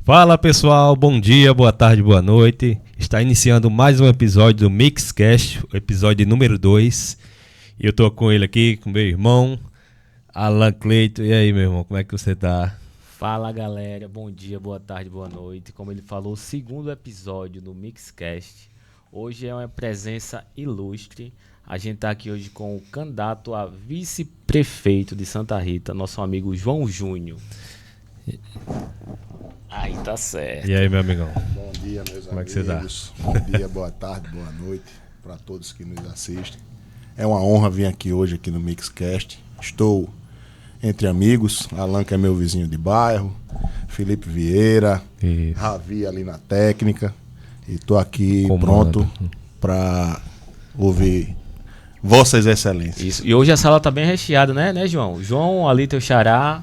Fala pessoal, bom dia, boa tarde, boa noite. Está iniciando mais um episódio do Mixcast, o episódio número 2. E eu tô com ele aqui, com meu irmão, Alan Cleito. E aí, meu irmão, como é que você tá? Fala galera, bom dia, boa tarde, boa noite. Como ele falou, o segundo episódio do Mixcast. Hoje é uma presença ilustre. A gente tá aqui hoje com o candidato a vice-prefeito de Santa Rita, nosso amigo João Júnior. Aí tá certo. E aí, meu amigão? Bom dia, meus Como amigos. é que você tá? Bom dia, boa tarde, boa noite para todos que nos assistem. É uma honra vir aqui hoje aqui no Mixcast. Estou entre amigos, Alan, que é meu vizinho de bairro, Felipe Vieira, Isso. Ravi ali na técnica. E estou aqui Comando. pronto para ouvir Vossas Excelências. Isso. E hoje a sala tá bem recheada, né, João? João ali, teu xará,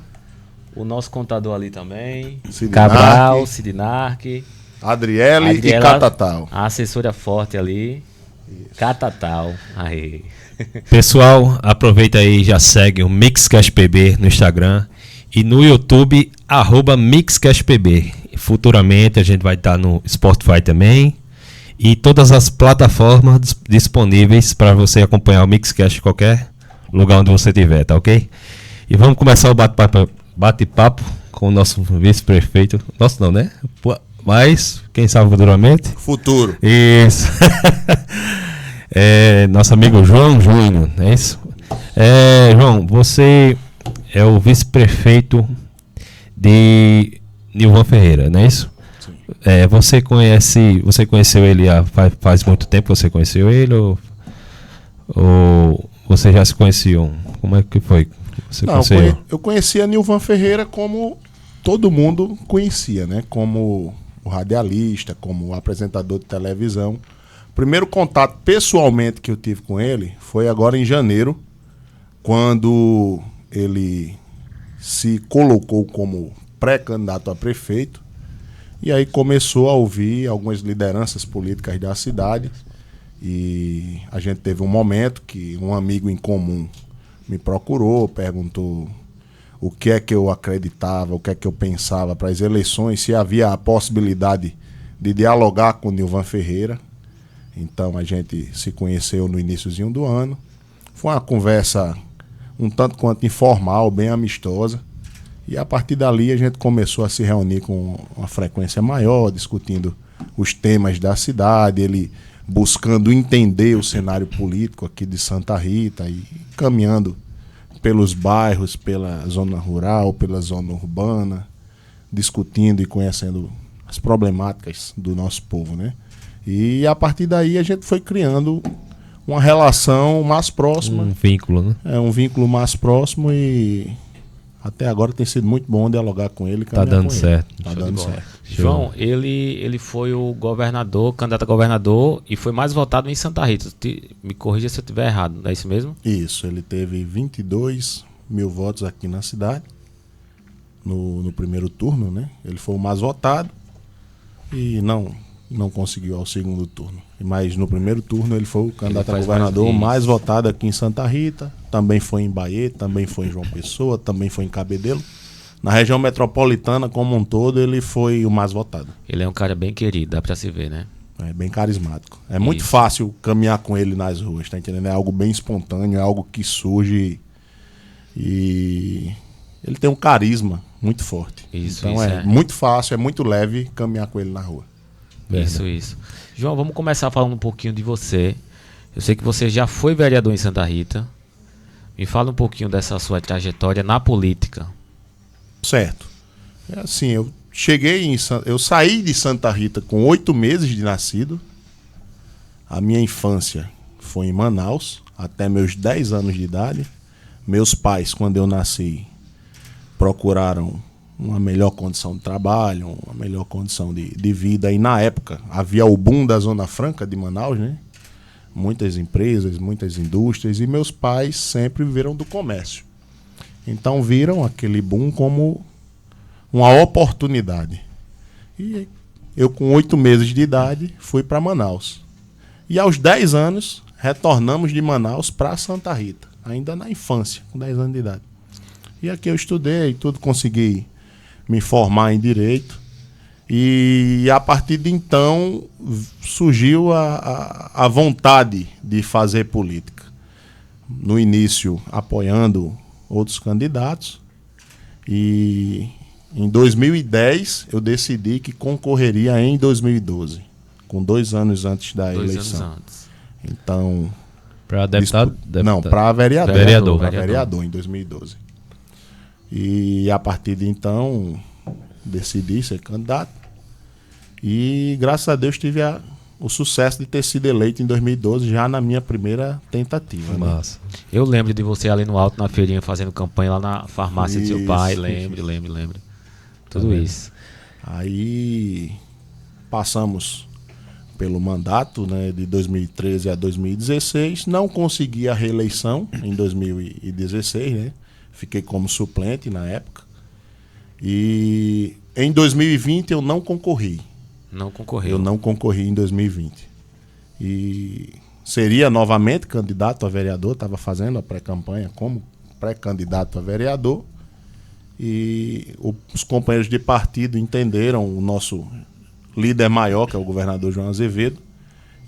o nosso contador ali também, Sidnark, Cabral, Sidnark, Adriele e Adriela, Catatal. a assessora forte ali, Catatal. Aí. Pessoal, aproveita aí e já segue o MixcastPB no Instagram e no YouTube, @MixcastPB. Futuramente a gente vai estar no Spotify também e todas as plataformas disponíveis para você acompanhar o Mixcast em qualquer lugar onde você estiver, tá ok? E vamos começar o bate-papo com o nosso vice-prefeito. Nosso não, né? Mas, quem sabe futuramente? Futuro. Isso. Nosso amigo João Júnior, é isso? João, você é o vice-prefeito de Nilvan Ferreira, não é isso? Sim. Você conheceu ele faz muito tempo? Você conheceu ele ou você já se conheciam? Como é que foi? Você Não, conheceu? eu conhecia Nilvan Ferreira como todo mundo conhecia, né? Como o radialista, como o apresentador de televisão. O primeiro contato pessoalmente que eu tive com ele foi agora em janeiro, quando ele se colocou como pré-candidato a prefeito. E aí começou a ouvir algumas lideranças políticas da cidade. E a gente teve um momento que um amigo em comum me procurou, perguntou o que é que eu acreditava, o que é que eu pensava para as eleições, se havia a possibilidade de dialogar com o Nilvan Ferreira. Então a gente se conheceu no iniciozinho do ano. Foi uma conversa um tanto quanto informal, bem amistosa. E a partir dali a gente começou a se reunir com uma frequência maior, discutindo os temas da cidade, ele buscando entender o cenário político aqui de Santa Rita e caminhando pelos bairros, pela zona rural, pela zona urbana, discutindo e conhecendo as problemáticas do nosso povo, né? E a partir daí a gente foi criando uma relação mais próxima. Um vínculo, né? Um vínculo mais próximo e até agora tem sido muito bom dialogar com ele. Tá dando certo. Tá dando certo. João, ele foi o governador, candidato a governador e foi mais votado em Santa Rita. Me corrija se eu estiver errado, não é isso mesmo? Isso, ele teve 22 mil votos aqui na cidade no primeiro turno, né? Ele foi o mais votado e não conseguiu ao segundo turno. Mas no primeiro turno ele foi o candidato a governador mais votado aqui em Santa Rita. Também foi em Bahia, também foi em João Pessoa, também foi em Cabedelo. Na região metropolitana como um todo ele foi o mais votado. Ele é um cara bem querido, dá pra se ver, né? É bem carismático. É muito fácil caminhar com ele nas ruas, tá entendendo? É algo bem espontâneo, é algo que surge e ele tem um carisma muito forte. Então é muito fácil, é muito leve caminhar com ele na rua. Isso. João, vamos começar falando um pouquinho de você. Eu sei que você já foi vereador em Santa Rita. Me fala um pouquinho dessa sua trajetória na política. Certo. É assim, eu saí de Santa Rita com 8 meses de nascido. A minha infância foi em Manaus, até meus 10 anos de idade. Meus pais, quando eu nasci, procuraram uma melhor condição de trabalho, uma melhor condição de vida. E na época havia o boom da Zona Franca de Manaus, né? Muitas empresas, muitas indústrias, e meus pais sempre viveram do comércio. Então viram aquele boom como uma oportunidade. E eu com 8 meses de idade fui para Manaus. E aos 10 anos retornamos de Manaus para Santa Rita, ainda na infância, com 10 anos de idade. E aqui eu estudei, tudo consegui me formar em Direito. E a partir de então surgiu a vontade de fazer política. No início apoiando outros candidatos, e em 2010 eu decidi que concorreria em 2012, com 2 anos antes da eleição. 2 anos antes. Então, Para deputado? não, para vereador. Vereador. Para vereador em 2012. E a partir de então decidi ser candidato. E graças a Deus tive o sucesso de ter sido eleito em 2012, já na minha primeira tentativa. Né? Massa. Eu lembro de você ali no alto, na feirinha, fazendo campanha lá na farmácia do seu pai. Isso. Lembro. Tudo isso. Aí passamos pelo mandato, né, de 2013 a 2016. Não consegui a reeleição em 2016, né? Fiquei como suplente na época. E em 2020 eu não concorri. Não concorreu. Eu não concorri em 2020. E seria novamente candidato a vereador, estava fazendo a pré-campanha como pré-candidato a vereador. E os companheiros de partido entenderam, o nosso líder maior, que é o governador João Azevedo,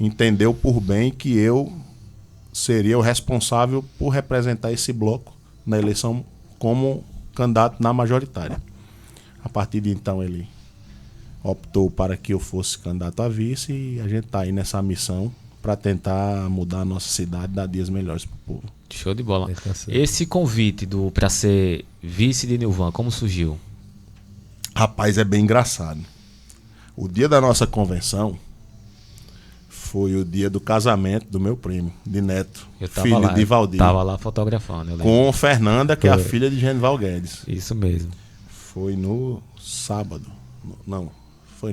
entendeu por bem que eu seria o responsável por representar esse bloco na eleição como candidato na majoritária. A partir de então ele optou para que eu fosse candidato a vice, e a gente está aí nessa missão para tentar mudar a nossa cidade, dar dias melhores para o povo. Show de bola. Tá certo. Esse convite para ser vice de Nilvan, como surgiu? Rapaz, é bem engraçado. O dia da nossa convenção foi o dia do casamento do meu primo, de Neto, Eu tava filho lá, de Valdir, tava lá fotografando, eu lembro. com Fernanda, que é a filha de Genival Guedes. Isso mesmo. Foi no sábado. Não, foi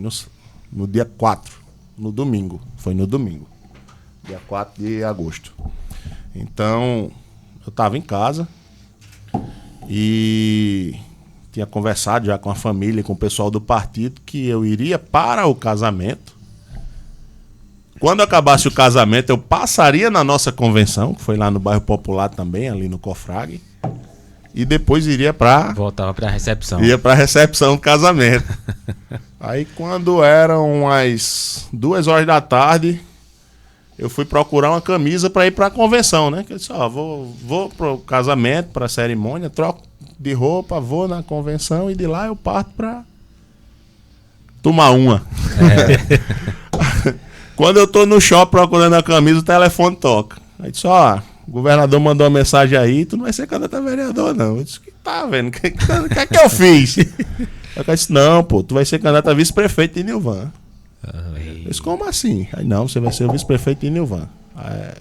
no dia 4, no domingo. Foi no domingo, dia 4 de agosto. Então, eu estava em casa e tinha conversado já com a família, com o pessoal do partido, que eu iria para o casamento. Quando acabasse o casamento, eu passaria na nossa convenção, que foi lá no bairro Popular também, ali no Cofrag, e depois iria para Voltava para a recepção. Ia pra recepção do casamento. Aí quando eram as 2 horas da tarde, eu fui procurar uma camisa pra ir pra convenção, né? Que eu disse, ó, vou pro casamento, pra cerimônia, troco de roupa, vou na convenção e de lá eu parto pra tomar uma. Quando eu tô no shopping procurando a camisa, o telefone toca. Aí disse, ó, o governador mandou uma mensagem aí, tu não vai ser candidato a vereador, não. Eu disse, que tá vendo? O que é que eu fiz? Aí eu disse, não, pô, tu vai ser candidato a vice-prefeito de Nilvan. Eu disse, como assim? Aí, não, você vai ser o vice-prefeito de Nilvan. Aí,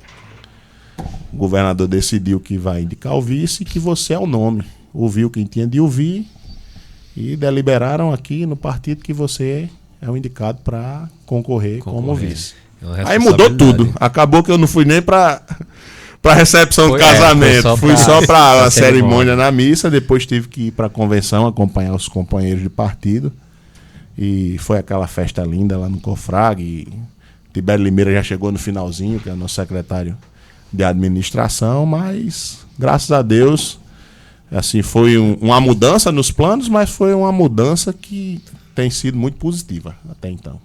o governador decidiu que vai indicar o vice e que você é o nome. Ouviu quem tinha de ouvir e deliberaram aqui no partido que você é o indicado para concorrer como vice. Aí mudou tudo. Acabou que eu não fui nem para recepção do casamento. Fui só para a cerimônia na missa. Depois tive que ir para a convenção acompanhar os companheiros de partido. E foi aquela festa linda lá no Cofrag. E Tibério Limeira já chegou no finalzinho, que é o nosso secretário de administração. Mas, graças a Deus, assim, foi uma mudança nos planos, mas foi uma mudança que tem sido muito positiva até então.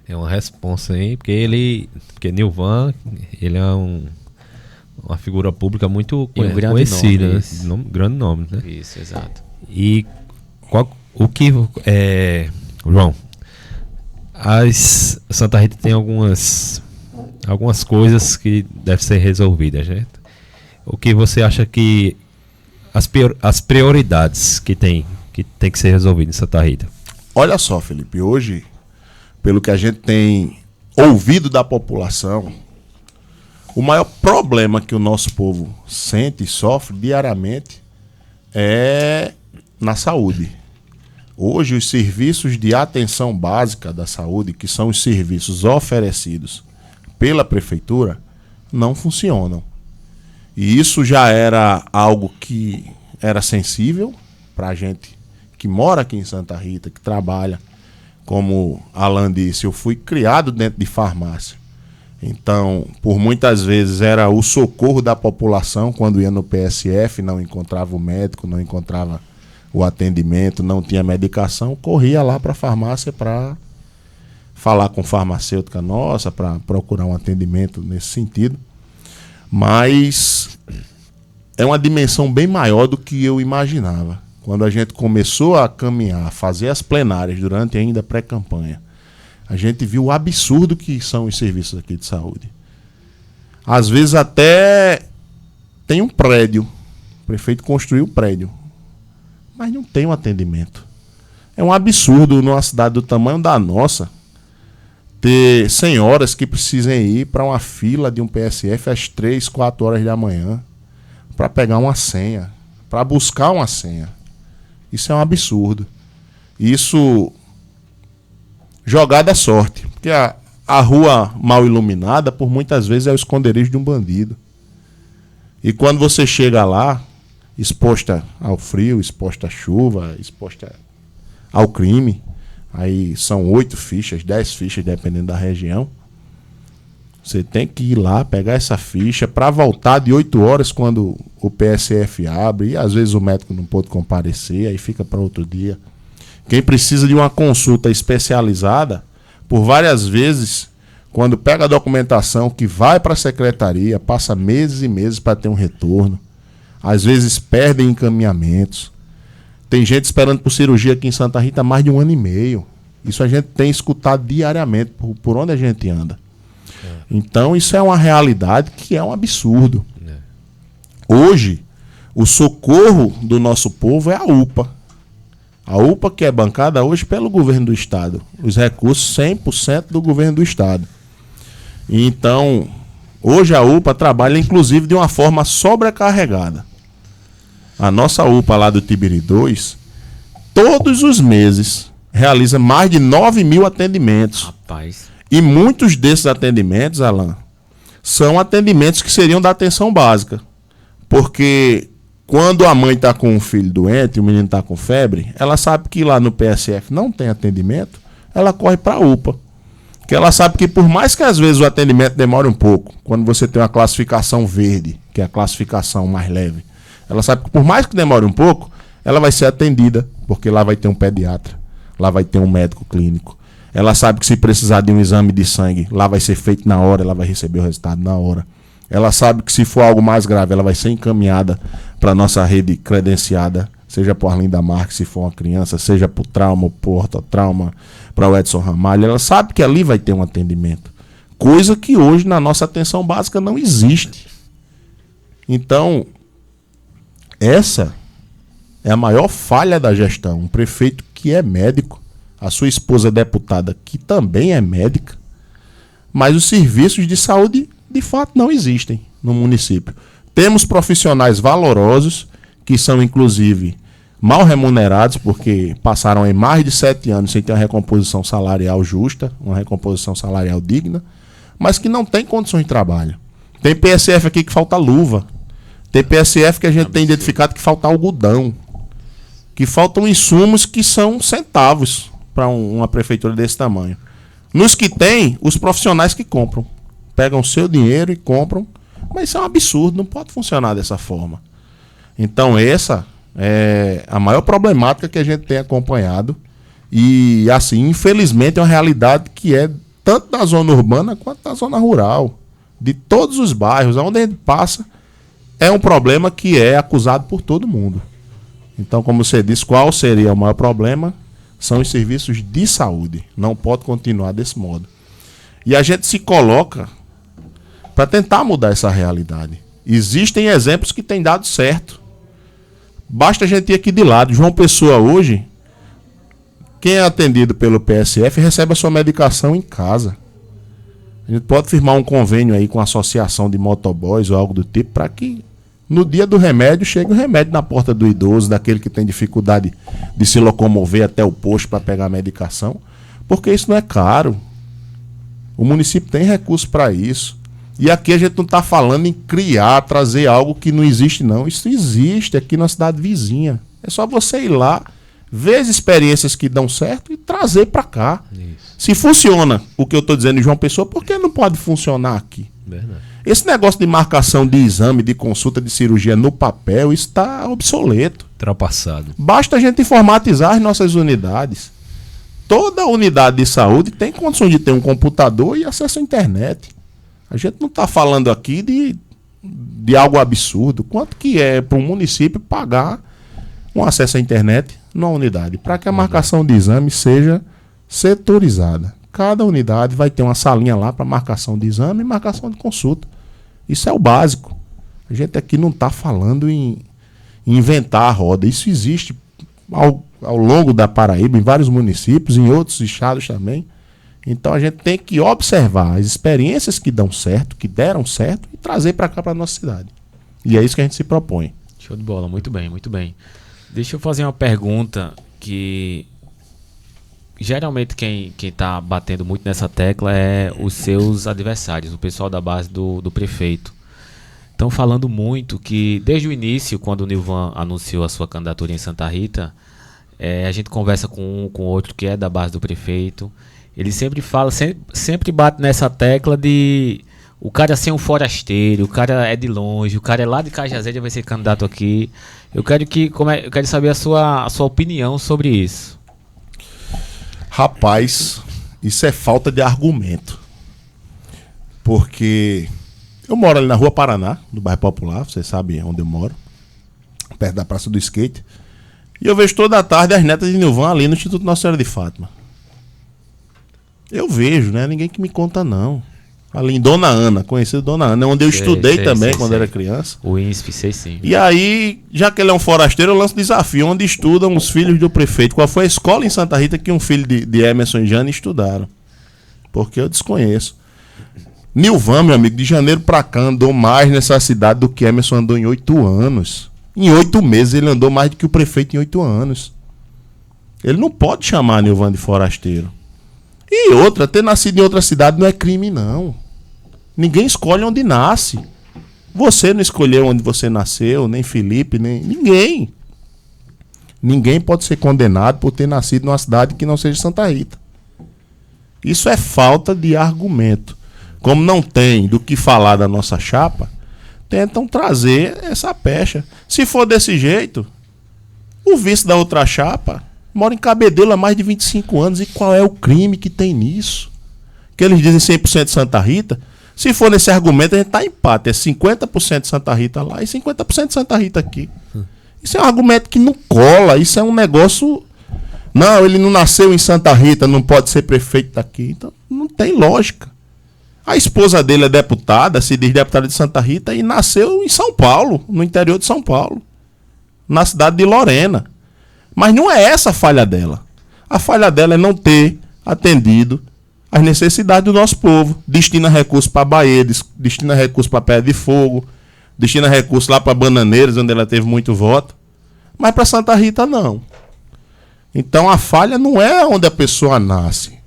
É uma responsa aí, porque Nilvan, ele é uma figura pública muito conhecida, né? Grande nome, né? Isso, exato. E João, Santa Rita tem algumas coisas que devem ser resolvidas, né? O que você acha que as prioridades que tem que ser resolvidas em Santa Rita? Olha só, Felipe, hoje, pelo que a gente tem ouvido da população, o maior problema que o nosso povo sente e sofre diariamente é na saúde. Hoje, os serviços de atenção básica da saúde, que são os serviços oferecidos pela prefeitura, não funcionam. E isso já era algo que era sensível para a gente que mora aqui em Santa Rita, que trabalha. Como Alan disse, eu fui criado dentro de farmácia. Então, por muitas vezes era o socorro da população quando ia no PSF, não encontrava o médico, não encontrava o atendimento, não tinha medicação, corria lá para a farmácia para falar com farmacêutica nossa, para procurar um atendimento nesse sentido. Mas é uma dimensão bem maior do que eu imaginava. Quando a gente começou a caminhar, a fazer as plenárias durante ainda a pré-campanha, a gente viu o absurdo que são os serviços aqui de saúde. Às vezes até tem um prédio, o prefeito construiu o prédio, mas não tem um atendimento. É um absurdo numa cidade do tamanho da nossa ter senhoras que precisem ir para uma fila de um PSF às 3, 4 horas da manhã para pegar uma senha, para buscar uma senha. Isso é um absurdo. Isso jogada à sorte, porque a rua mal iluminada por muitas vezes é o esconderijo de um bandido. E quando você chega lá, exposta ao frio, exposta à chuva, exposta ao crime, aí são 8 fichas, 10 fichas, dependendo da região. Você tem que ir lá, pegar essa ficha para voltar de 8 horas quando o PSF abre. E às vezes o médico não pôde comparecer, aí fica para outro dia. Quem precisa de uma consulta especializada, por várias vezes, quando pega a documentação que vai para a secretaria, passa meses e meses para ter um retorno. Às vezes perdem encaminhamentos. Tem gente esperando por cirurgia aqui em Santa Rita há mais de 1 ano e meio. Isso a gente tem escutado diariamente por onde a gente anda. Então isso é uma realidade que é um absurdo. Hoje, o socorro do nosso povo é a UPA. A UPA que é bancada hoje pelo governo do estado. Os recursos 100% do governo do estado. Então, hoje a UPA trabalha inclusive de uma forma sobrecarregada. A nossa UPA lá do Tibiri 2, todos os meses, realiza mais de 9 mil atendimentos. Rapaz. E muitos desses atendimentos, Alan, são atendimentos que seriam da atenção básica. Porque quando a mãe está com um filho doente, o menino está com febre, ela sabe que lá no PSF não tem atendimento, ela corre para a UPA. Porque ela sabe que por mais que às vezes o atendimento demore um pouco, quando você tem uma classificação verde, que é a classificação mais leve, ela sabe que por mais que demore um pouco, ela vai ser atendida, porque lá vai ter um pediatra, lá vai ter um médico clínico. Ela sabe que se precisar de um exame de sangue, lá vai ser feito na hora, ela vai receber o resultado na hora. Ela sabe que se for algo mais grave, ela vai ser encaminhada para a nossa rede credenciada, seja por Arlinda Marques, se for uma criança, seja por trauma, por ortotrauma, para o Edson Ramalho. Ela sabe que ali vai ter um atendimento. Coisa que hoje na nossa atenção básica não existe. Então, essa é a maior falha da gestão. Um prefeito que é médico, a sua esposa deputada que também é médica, mas os serviços de saúde de fato não existem no município. Temos profissionais valorosos que são inclusive mal remunerados porque passaram aí mais de 7 anos sem ter uma recomposição salarial justa, uma recomposição salarial digna, mas que não tem condições de trabalho. Tem PSF aqui que falta luva. Tem PSF que a gente tem identificado que falta algodão. Que faltam insumos que são centavos para uma prefeitura desse tamanho. Nos que tem, os profissionais que compram. Pegam o seu dinheiro e compram. Mas isso é um absurdo, não pode funcionar dessa forma. Então essa é a maior problemática que a gente tem acompanhado. E assim, infelizmente é uma realidade que é tanto na zona urbana quanto na zona rural. De todos os bairros, onde a gente passa, é um problema que é acusado por todo mundo. Então, como você disse, qual seria o maior problema? São os serviços de saúde. Não pode continuar desse modo. E a gente se coloca para tentar mudar essa realidade. Existem exemplos que têm dado certo. Basta a gente ir aqui de lado. João Pessoa hoje, quem é atendido pelo PSF recebe a sua medicação em casa. A gente pode firmar um convênio aí com a associação de motoboys ou algo do tipo para que no dia do remédio chegue o remédio na porta do idoso, daquele que tem dificuldade de se locomover até o posto para pegar a medicação, porque isso não é caro. O município tem recurso para isso. E aqui a gente não está falando em criar, trazer algo que não existe não. Isso existe aqui na cidade vizinha. É só você ir lá, ver as experiências que dão certo e trazer para cá. Isso. Se funciona o que eu estou dizendo em João Pessoa, por que não pode funcionar aqui? Verdade. Esse negócio de marcação de exame, de consulta, de cirurgia no papel, isso está obsoleto. Ultrapassado. Basta a gente informatizar as nossas unidades. Toda unidade de saúde tem condições de ter um computador e acesso à internet. A gente não está falando aqui de algo absurdo. Quanto que é para um município pagar um acesso à internet numa unidade? Para que a marcação de exame seja setorizada. Cada unidade vai ter uma salinha lá para marcação de exame e marcação de consulta. Isso é o básico. A gente aqui não está falando em inventar a roda. Isso existe ao longo da Paraíba, em vários municípios, em outros estados também. Então a gente tem que observar as experiências que dão certo, que deram certo, e trazer para cá, para a nossa cidade. E é isso que a gente se propõe. Show de bola, muito bem, muito bem. Deixa eu fazer uma pergunta que geralmente quem está batendo muito nessa tecla é os seus adversários, o pessoal da base do prefeito. Estão falando muito que desde o início, quando o Nilvan anunciou a sua candidatura em Santa Rita, a gente conversa com um, com outro que é da base do prefeito. Ele sempre fala, sempre bate nessa tecla de o cara ser um forasteiro, o cara é de longe, o cara é lá de Cajazeiras, vai ser candidato aqui. Eu quero saber a sua opinião sobre isso. Rapaz, isso é falta de argumento. Porque eu moro ali na Rua Paraná, no bairro Popular, você sabe onde eu moro, perto da Praça do Skate. E eu vejo toda a tarde as netas de Nilvan ali no Instituto Nossa Senhora de Fátima. Eu vejo, né? Ninguém que me conta, não. Ali em Dona Ana, conhecido Dona Ana, onde eu estudei também quando era criança. O INSP, sei sim. E aí, já que ele é um forasteiro, eu lanço desafio. Onde estudam os filhos do prefeito? Qual foi a escola em Santa Rita que um filho de Emerson e Jane estudaram? Porque eu desconheço. Nilvan, meu amigo, de janeiro pra cá andou mais nessa cidade do que Emerson andou em 8 anos. Em 8 meses ele andou mais do que o prefeito em 8 anos. Ele não pode chamar Nilvan de forasteiro. E outra, ter nascido em outra cidade não é crime, não. Ninguém escolhe onde nasce. Você não escolheu onde você nasceu, nem Felipe, nem ninguém. Ninguém pode ser condenado por ter nascido numa cidade que não seja Santa Rita. Isso é falta de argumento. Como não tem do que falar da nossa chapa, tentam trazer essa pecha. Se for desse jeito, o vice da outra chapa mora em Cabedelo há mais de 25 anos. E qual é o crime que tem nisso? Que eles dizem 100% de Santa Rita. Se for nesse argumento, a gente está em empate. É 50% de Santa Rita lá e 50% de Santa Rita aqui. Isso é um argumento que não cola. Isso é um negócio... Não, ele não nasceu em Santa Rita, não pode ser prefeito daqui. Então, não tem lógica. A esposa dele é deputada, se diz deputada de Santa Rita, e nasceu em São Paulo, no interior de São Paulo. Na cidade de Lorena. Mas não é essa a falha dela. A falha dela é não ter atendido as necessidades do nosso povo. Destina recursos para Bahia, destina recursos para Pedra de Fogo, destina recursos lá para Bananeiras, onde ela teve muito voto. Mas para Santa Rita, não. Então a falha não é onde a pessoa nasce.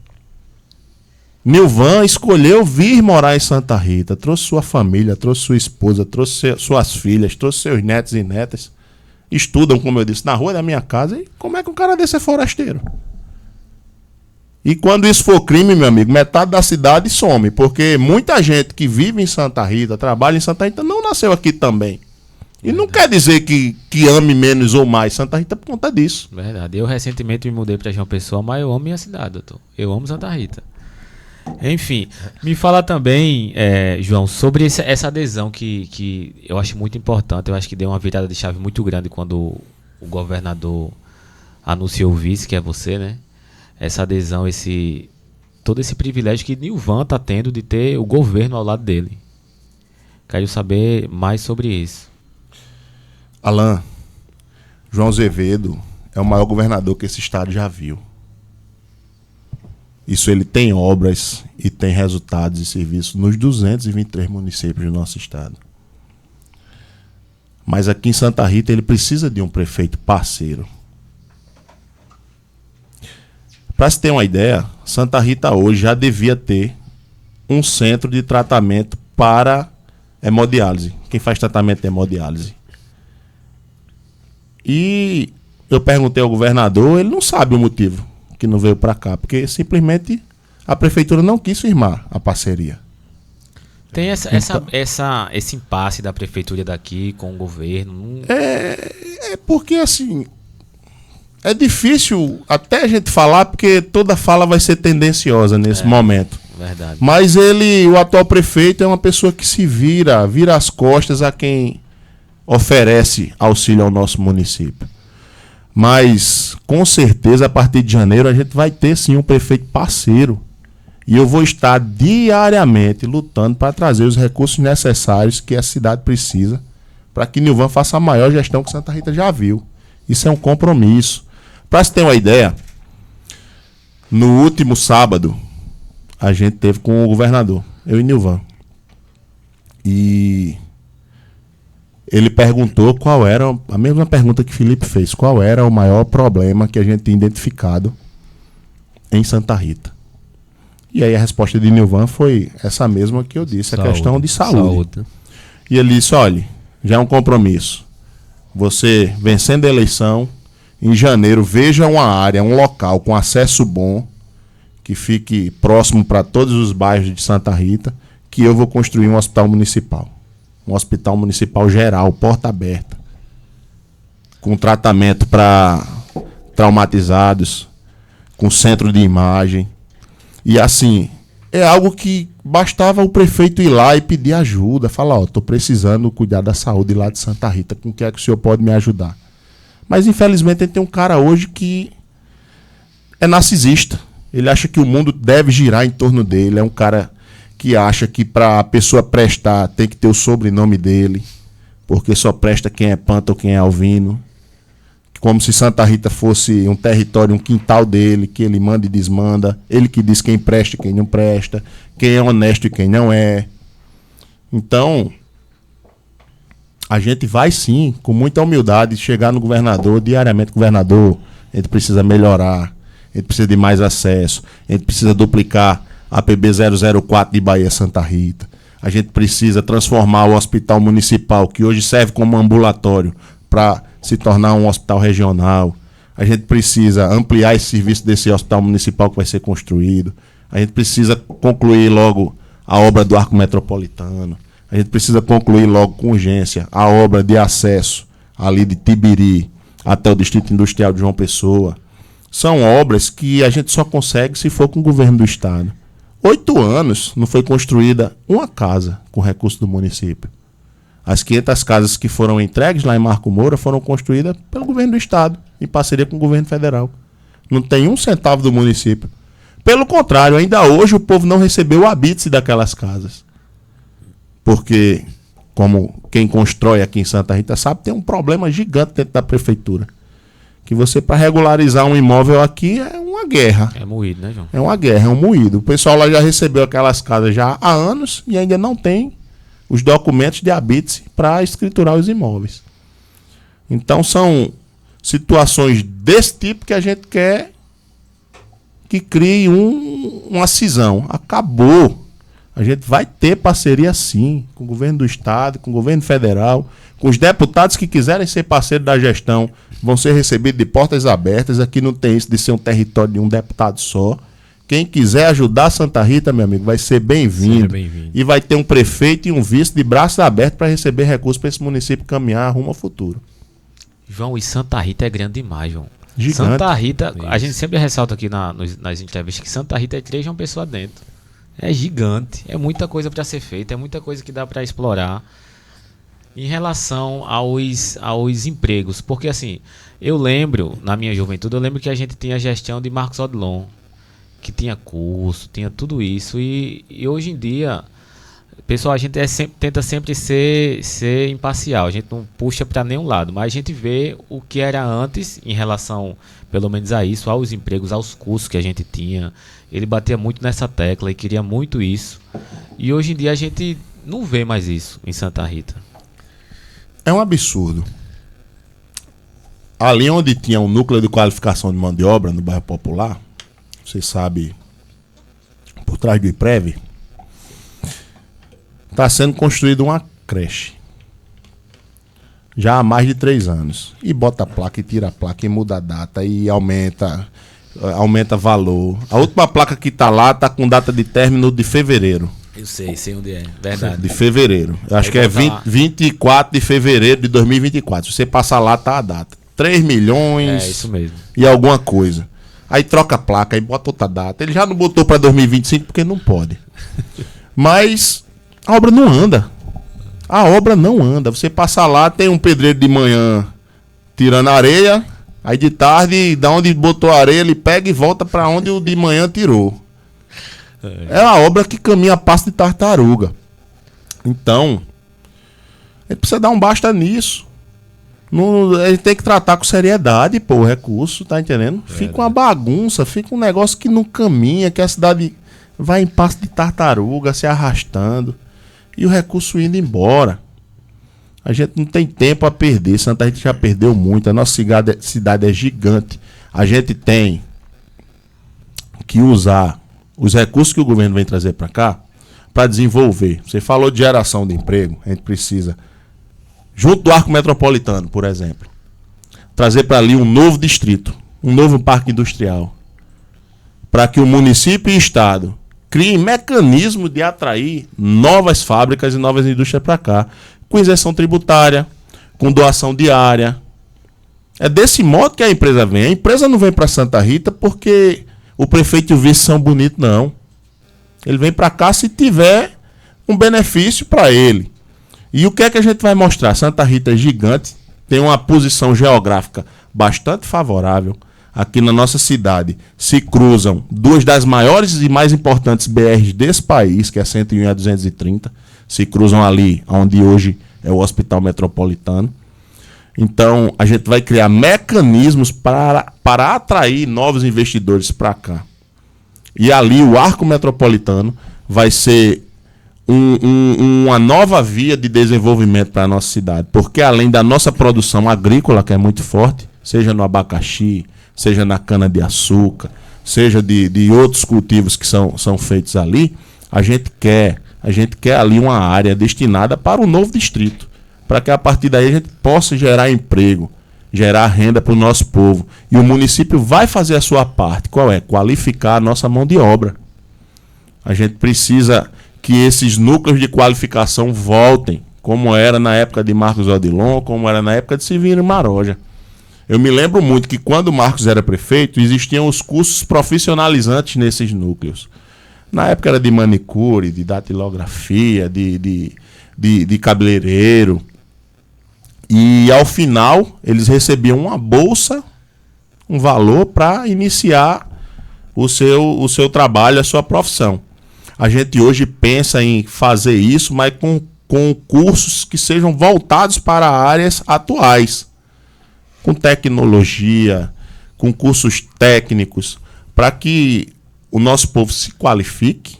Nilvan escolheu vir morar em Santa Rita. Trouxe sua família, trouxe sua esposa, trouxe suas filhas, trouxe seus netos e netas. Estudam, como eu disse, na rua da minha casa. E como é que um cara desse é forasteiro? E quando isso for crime, meu amigo, metade da cidade some. Porque muita gente que vive em Santa Rita, trabalha em Santa Rita, não nasceu aqui também. E não quer dizer que ame menos ou mais Santa Rita por conta disso. Verdade. Eu recentemente me mudei para João Pessoa, mas eu amo minha cidade, doutor. Eu amo Santa Rita. Enfim, me fala também, João, sobre essa adesão que eu acho muito importante. Eu acho que deu uma virada de chave muito grande quando o governador anunciou o vice, que é você, né? Essa adesão, todo esse privilégio que Nilvan está tendo de ter o governo ao lado dele. Quero saber mais sobre isso. Alan, João Azevedo é o maior governador que esse estado já viu. Isso, ele tem obras e tem resultados e serviços nos 223 municípios do nosso estado. Mas aqui em Santa Rita ele precisa de um prefeito parceiro. Para se ter uma ideia, Santa Rita hoje já devia ter um centro de tratamento para hemodiálise. Quem faz tratamento de hemodiálise. E eu perguntei ao governador, ele não sabe o motivo que não veio para cá, porque simplesmente a prefeitura não quis firmar a parceria. Tem esse impasse da prefeitura daqui com o governo. É porque, assim, é difícil até a gente falar, porque toda fala vai ser tendenciosa nesse momento. Verdade. Mas o atual prefeito é uma pessoa que se vira as costas a quem oferece auxílio ao nosso município. Mas, com certeza, a partir de janeiro, a gente vai ter, sim, um prefeito parceiro. E eu vou estar diariamente lutando para trazer os recursos necessários que a cidade precisa para que Nilvan faça a maior gestão que Santa Rita já viu. Isso é um compromisso. Para você ter uma ideia, no último sábado, a gente teve com o governador, eu e Nilvan. E ele perguntou qual era, a mesma pergunta que Felipe fez, qual era o maior problema que a gente tinha identificado em Santa Rita. E aí a resposta de Nilvan foi essa mesma que eu disse, a questão de saúde. E ele disse, olha, já é um compromisso. Você, vencendo a eleição, em janeiro, veja uma área, um local com acesso bom, que fique próximo para todos os bairros de Santa Rita, que eu vou construir um hospital municipal. Um hospital municipal geral, porta aberta, com tratamento para traumatizados, com centro de imagem. E assim, é algo que bastava o prefeito ir lá e pedir ajuda, falar, estou precisando cuidar da saúde lá de Santa Rita, com o que é que o senhor pode me ajudar? Mas infelizmente a gente tem um cara hoje que é narcisista. Ele acha que o mundo deve girar em torno dele, é um cara que acha que para a pessoa prestar tem que ter o sobrenome dele, porque só presta quem é Panta ou quem é Alvino. Como se Santa Rita fosse um território, um quintal dele, que ele manda e desmanda. Ele que diz quem presta e quem não presta, quem é honesto e quem não é. Então, a gente vai sim, com muita humildade, chegar no governador, diariamente, governador, a gente precisa melhorar, a gente precisa de mais acesso, a gente precisa duplicar a PB 004 de Bahia Santa Rita. A gente precisa transformar o hospital municipal, que hoje serve como ambulatório, para se tornar um hospital regional. A gente precisa ampliar esse serviço desse hospital municipal que vai ser construído. A gente precisa concluir logo a obra do Arco Metropolitano. A gente precisa concluir logo com urgência a obra de acesso ali de Tibiri até o Distrito Industrial de João Pessoa. São obras que a gente só consegue se for com o governo do estado. 8 anos não foi construída uma casa com recurso do município. As 500 casas que foram entregues lá em Marco Moura foram construídas pelo governo do estado, em parceria com o governo federal. Não tem um centavo do município. Pelo contrário, ainda hoje o povo não recebeu o habite daquelas casas. Porque, como quem constrói aqui em Santa Rita sabe, tem um problema gigante dentro da prefeitura. Que você, para regularizar um imóvel aqui, é uma guerra. É moído, né, João? É uma guerra, é um moído. O pessoal lá já recebeu aquelas casas já há anos e ainda não tem os documentos de habite para escriturar os imóveis. Então são situações desse tipo que a gente quer que crie uma cisão. Acabou. A gente vai ter parceria sim com o governo do estado, com o governo federal, com os deputados que quiserem ser parceiros da gestão, vão ser recebidos de portas abertas. Aqui não tem isso de ser um território de um deputado só. Quem quiser ajudar Santa Rita, meu amigo, vai ser bem-vindo. E vai ter um prefeito e um vice de braços abertos para receber recursos para esse município caminhar rumo ao futuro. João, e Santa Rita é grande demais, João. Gigante. Santa Rita, a gente sempre ressalta aqui nas entrevistas que Santa Rita é 3 de uma pessoa dentro. É gigante, é muita coisa para ser feita, é muita coisa que dá para explorar. Em relação aos empregos, porque assim, eu lembro, na minha juventude, eu lembro que a gente tinha a gestão de Marcos Odilon, que tinha curso, tinha tudo isso, e hoje em dia, pessoal, a gente tenta sempre ser imparcial, a gente não puxa para nenhum lado, mas a gente vê o que era antes em relação, pelo menos a isso, aos empregos, aos cursos que a gente tinha. Ele batia muito nessa tecla e queria muito isso, e hoje em dia a gente não vê mais isso em Santa Rita. É um absurdo. Ali onde tinha um núcleo de qualificação de mão de obra, no bairro Popular, você sabe, por trás do IPREV, está sendo construída uma creche. Já há mais de 3 anos. E bota a placa, e tira a placa, e muda a data, e aumenta valor. A última placa que está lá está com data de término de fevereiro. Eu sei onde é, verdade. De fevereiro. Eu acho que é 24 de fevereiro de 2024. Se você passar lá, tá a data. 3 milhões. É isso mesmo. E alguma coisa. Aí troca a placa, aí bota outra data. Ele já não botou pra 2025 porque não pode. Mas a obra não anda. A obra não anda. Você passa lá, tem um pedreiro de manhã tirando areia. Aí de tarde, da onde botou a areia, ele pega e volta pra onde o de manhã tirou. É uma obra que caminha a passo de tartaruga. Então, a gente precisa dar um basta nisso. A gente tem que tratar com seriedade, pô, o recurso, tá entendendo? Fica uma bagunça, fica um negócio que não caminha, que a cidade vai em passo de tartaruga, se arrastando. E o recurso indo embora. A gente não tem tempo a perder. Santa Rita já perdeu muito. A nossa cidade é gigante. A gente tem que usar os recursos que o governo vem trazer para cá para desenvolver. Você falou de geração de emprego. A gente precisa, junto do Arco Metropolitano, por exemplo, trazer para ali um novo distrito, um novo parque industrial, para que o município e o estado criem mecanismo de atrair novas fábricas e novas indústrias para cá, com isenção tributária, com doação diária. É desse modo que a empresa vem. A empresa não vem para Santa Rita porque o prefeito e o vice são bonitos, não. Ele vem para cá se tiver um benefício para ele. E o que é que a gente vai mostrar? Santa Rita é gigante, tem uma posição geográfica bastante favorável. Aqui na nossa cidade se cruzam duas das maiores e mais importantes BRs desse país, que é a 101 e a 230. Se cruzam ali, onde hoje é o Hospital Metropolitano. Então, a gente vai criar mecanismos para atrair novos investidores para cá. E ali, o Arco Metropolitano vai ser uma nova via de desenvolvimento para a nossa cidade. Porque além da nossa produção agrícola, que é muito forte, seja no abacaxi, seja na cana-de-açúcar, seja de outros cultivos que são feitos ali, a gente quer ali uma área destinada para o novo distrito, para que a partir daí a gente possa gerar emprego, gerar renda para o nosso povo. E o município vai fazer a sua parte. Qual é? Qualificar a nossa mão de obra. A gente precisa que esses núcleos de qualificação voltem, como era na época de Marcos Odilon, como era na época de Severino Maroja. Eu me lembro muito que quando o Marcos era prefeito, existiam os cursos profissionalizantes nesses núcleos. Na época era de manicure, de datilografia, de cabeleireiro. E ao final, eles recebiam uma bolsa, um valor para iniciar o seu trabalho, a sua profissão. A gente hoje pensa em fazer isso, mas com cursos que sejam voltados para áreas atuais, com tecnologia, com cursos técnicos, para que o nosso povo se qualifique,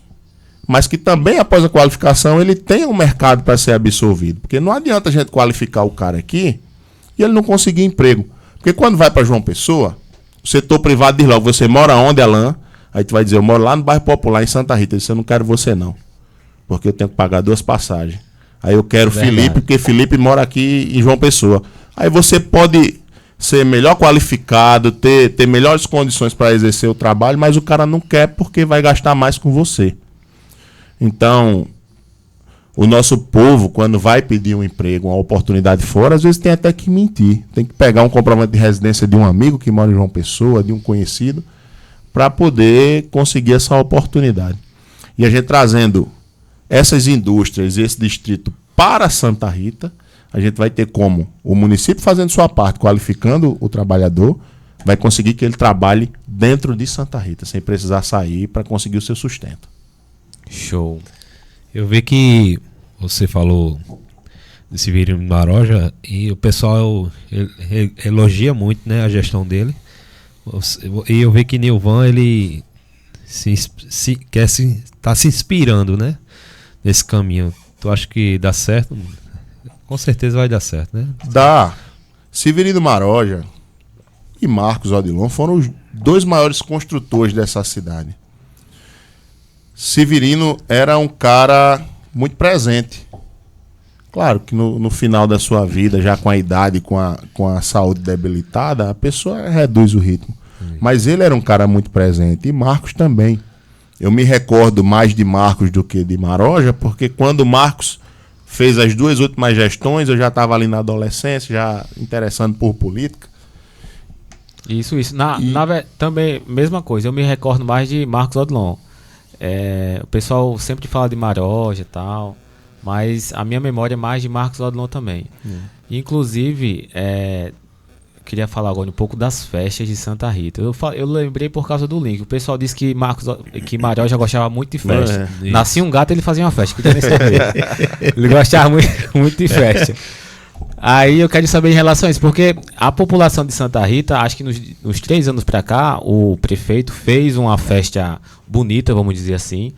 mas que também, após a qualificação, ele tenha um mercado para ser absorvido. Porque não adianta a gente qualificar o cara aqui e ele não conseguir emprego. Porque quando vai para João Pessoa, o setor privado diz logo: você mora onde, Alain? Aí tu vai dizer: eu moro lá no bairro Popular, em Santa Rita. Ele diz: eu não quero você não, porque eu tenho que pagar 2 passagens. Aí eu quero Felipe, porque Felipe mora aqui em João Pessoa. Aí você pode ser melhor qualificado, ter melhores condições para exercer o trabalho, mas o cara não quer porque vai gastar mais com você. Então, o nosso povo, quando vai pedir um emprego, uma oportunidade fora, às vezes tem até que mentir. Tem que pegar um comprovante de residência de um amigo que mora em João Pessoa, de um conhecido, para poder conseguir essa oportunidade. E a gente trazendo essas indústrias e esse distrito para Santa Rita, a gente vai ter como o município fazendo sua parte, qualificando o trabalhador, vai conseguir que ele trabalhe dentro de Santa Rita, sem precisar sair para conseguir o seu sustento. Show. Eu vi que você falou de Severino Maroja e o pessoal elogia muito, né, a gestão dele. E eu vi que Nilvan, ele tá se inspirando, né, nesse caminho. Tu acha que dá certo? Com certeza vai dar certo, né? Dá. Severino Maroja e Marcos Odilon foram os 2 maiores construtores dessa cidade. Severino era um cara muito presente. Claro que no final da sua vida, já com a idade, com a saúde debilitada, a pessoa reduz o ritmo. Mas ele era um cara muito presente. E Marcos também. Eu me recordo mais de Marcos do que de Maroja, porque quando o Marcos fez as 2 últimas gestões, eu já estava ali na adolescência, já interessando por política. Isso. Também, mesma coisa, eu me recordo mais de Marcos Odilon. O pessoal sempre fala de Maroja e tal, mas a minha memória é mais de Marcos Odilon também. Inclusive, queria falar agora um pouco das festas de Santa Rita. Eu lembrei por causa do link. O pessoal disse que Maroja gostava muito de festa. Nascia um gato, ele fazia uma festa. Podia nem saber. Ele gostava muito de festa. Aí eu quero saber em relação a isso, porque a população de Santa Rita, acho que nos 3 anos pra cá, o prefeito fez uma festa bonita, vamos dizer assim.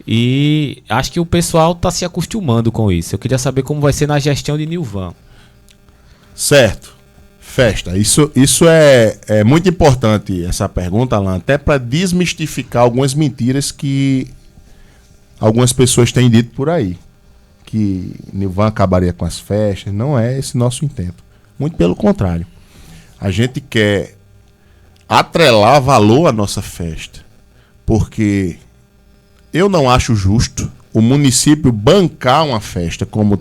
E acho que o pessoal tá se acostumando com isso. Eu queria saber como vai ser na gestão de Nilvan. Certo. Festa. Isso é muito importante, essa pergunta, Alan, até para desmistificar algumas mentiras que algumas pessoas têm dito por aí. Que Nilvan acabaria com as festas. Não é esse nosso intento. Muito pelo contrário. A gente quer atrelar valor à nossa festa. Porque eu não acho justo o município bancar uma festa como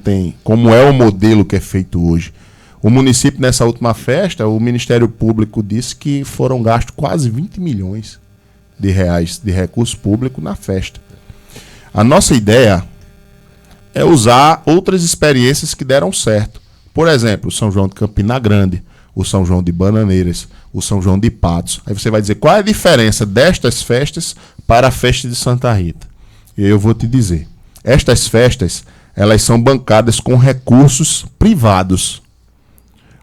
é o modelo que é feito hoje. O município, nessa última festa, o Ministério Público disse que foram gastos quase 20 milhões de reais de recurso público na festa. A nossa ideia é usar outras experiências que deram certo. Por exemplo, o São João de Campina Grande, o São João de Bananeiras, o São João de Patos. Aí você vai dizer, qual é a diferença destas festas para a festa de Santa Rita? E eu vou te dizer. Estas festas, elas são bancadas com recursos privados.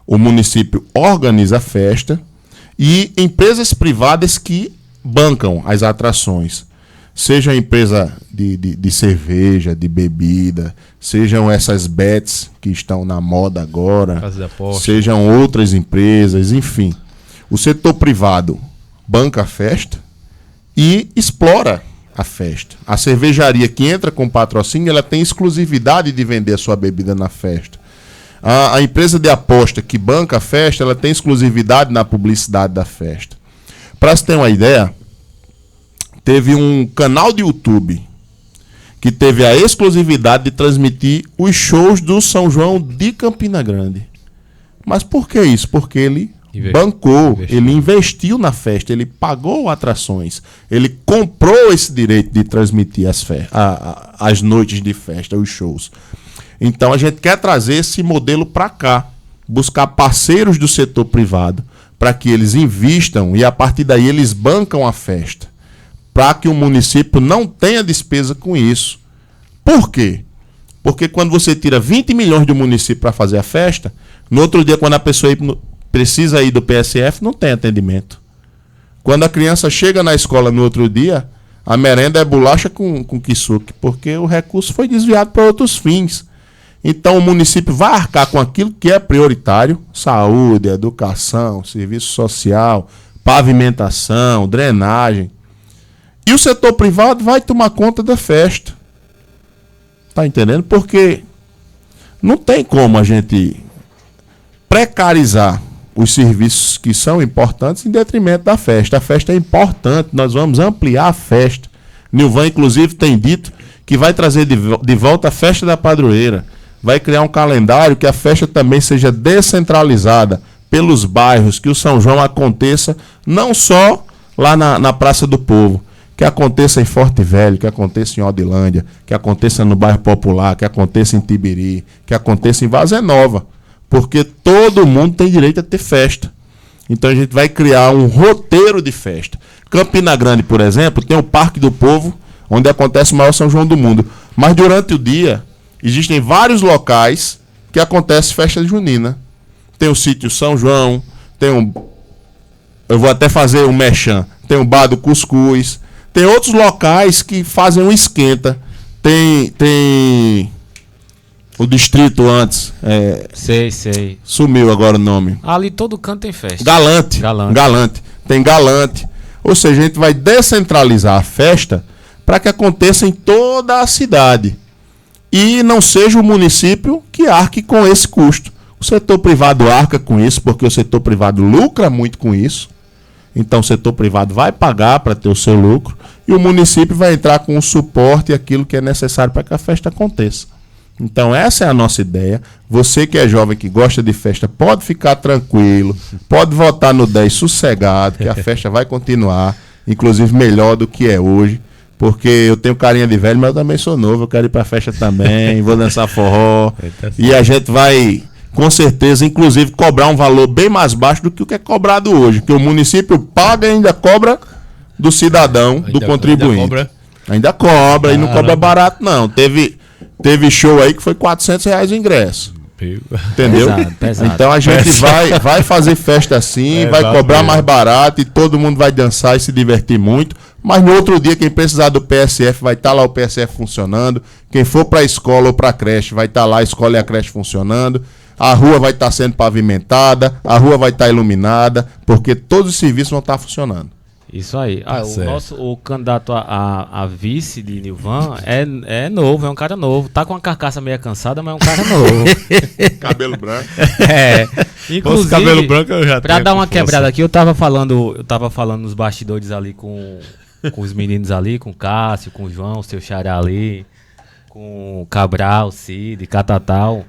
O município organiza a festa e empresas privadas que bancam as atrações. Seja a empresa de cerveja, de bebida, sejam essas bets que estão na moda agora, sejam outras empresas, enfim. O setor privado banca a festa e explora a festa. A cervejaria que entra com patrocínio, ela tem exclusividade de vender a sua bebida na festa. A empresa de aposta que banca a festa, ela tem exclusividade na publicidade da festa. Para você ter uma ideia, teve um canal de YouTube que teve a exclusividade de transmitir os shows do São João de Campina Grande. Mas por que isso? Porque ele ele investiu na festa, ele pagou atrações, ele comprou esse direito de transmitir as noites de festa, os shows. Então a gente quer trazer esse modelo para cá, buscar parceiros do setor privado, para que eles invistam e a partir daí eles bancam a festa, para que o município não tenha despesa com isso. Por quê? Porque quando você tira 20 milhões do município para fazer a festa, no outro dia, quando a pessoa precisa ir do PSF, não tem atendimento. Quando a criança chega na escola no outro dia, a merenda é bolacha com quissuque, porque o recurso foi desviado para outros fins. Então o município vai arcar com aquilo que é prioritário: saúde, educação, serviço social, pavimentação, drenagem. E o setor privado vai tomar conta da festa. Tá entendendo? Porque não tem como a gente precarizar os serviços que são importantes em detrimento da festa. A festa é importante, nós vamos ampliar a festa. Nilvan, inclusive, tem dito que vai trazer de volta a festa da padroeira. Vai criar um calendário que a festa também seja descentralizada pelos bairros, que o São João aconteça não só lá na Praça do Povo, que aconteça em Forte Velho, que aconteça em Odilândia, que aconteça no bairro Popular, que aconteça em Tibiri, que aconteça em Vazia Nova, porque todo mundo tem direito a ter festa. Então a gente vai criar um roteiro de festa. Campina Grande, por exemplo, tem o Parque do Povo, onde acontece o maior São João do mundo. Mas durante o dia, existem vários locais que acontece festa junina. Tem o sítio São João, eu vou até fazer um merchan, tem o Bar do Cuscuz, tem outros locais que fazem um esquenta. Tem o distrito antes. Sei. Sumiu agora o nome. Ali todo canto tem festa. Galante. Tem Galante. Ou seja, a gente vai descentralizar a festa para que aconteça em toda a cidade. E não seja o município que arque com esse custo. O setor privado arca com isso, porque o setor privado lucra muito com isso. Então o setor privado vai pagar para ter o seu lucro e o município vai entrar com o suporte e aquilo que é necessário para que a festa aconteça. Então essa é a nossa ideia. Você que é jovem, que gosta de festa, pode ficar tranquilo, pode votar no 10 sossegado, que a festa vai continuar, inclusive melhor do que é hoje. Porque eu tenho carinha de velho, mas eu também sou novo, eu quero ir pra festa também, vou dançar forró. E a gente vai, com certeza, inclusive, cobrar um valor bem mais baixo do que o que é cobrado hoje. Que o município paga e ainda cobra do cidadão, do contribuinte. Ainda cobra e não cobra barato, não. Teve show aí que foi R$400 o ingresso. Entendeu? Pesado. Então a gente vai fazer festa assim, vai cobrar mais barato e todo mundo vai dançar e se divertir muito. Mas no outro dia, quem precisar do PSF, vai estar lá o PSF funcionando. Quem for para a escola ou para a creche, vai estar lá a escola e a creche funcionando. A rua vai estar sendo pavimentada, a rua vai estar iluminada, porque todos os serviços vão estar funcionando. Isso aí. O candidato a vice de Nilvan é novo, é um cara novo. Tá com a carcaça meio cansada, mas é um cara novo. Cabelo branco. Inclusive, cabelo branco eu já pra dar uma quebrada aqui, eu tava falando nos bastidores ali com os meninos ali, com o Cássio, com o João, o seu xará ali, com o Cabral, Cid, Catatal.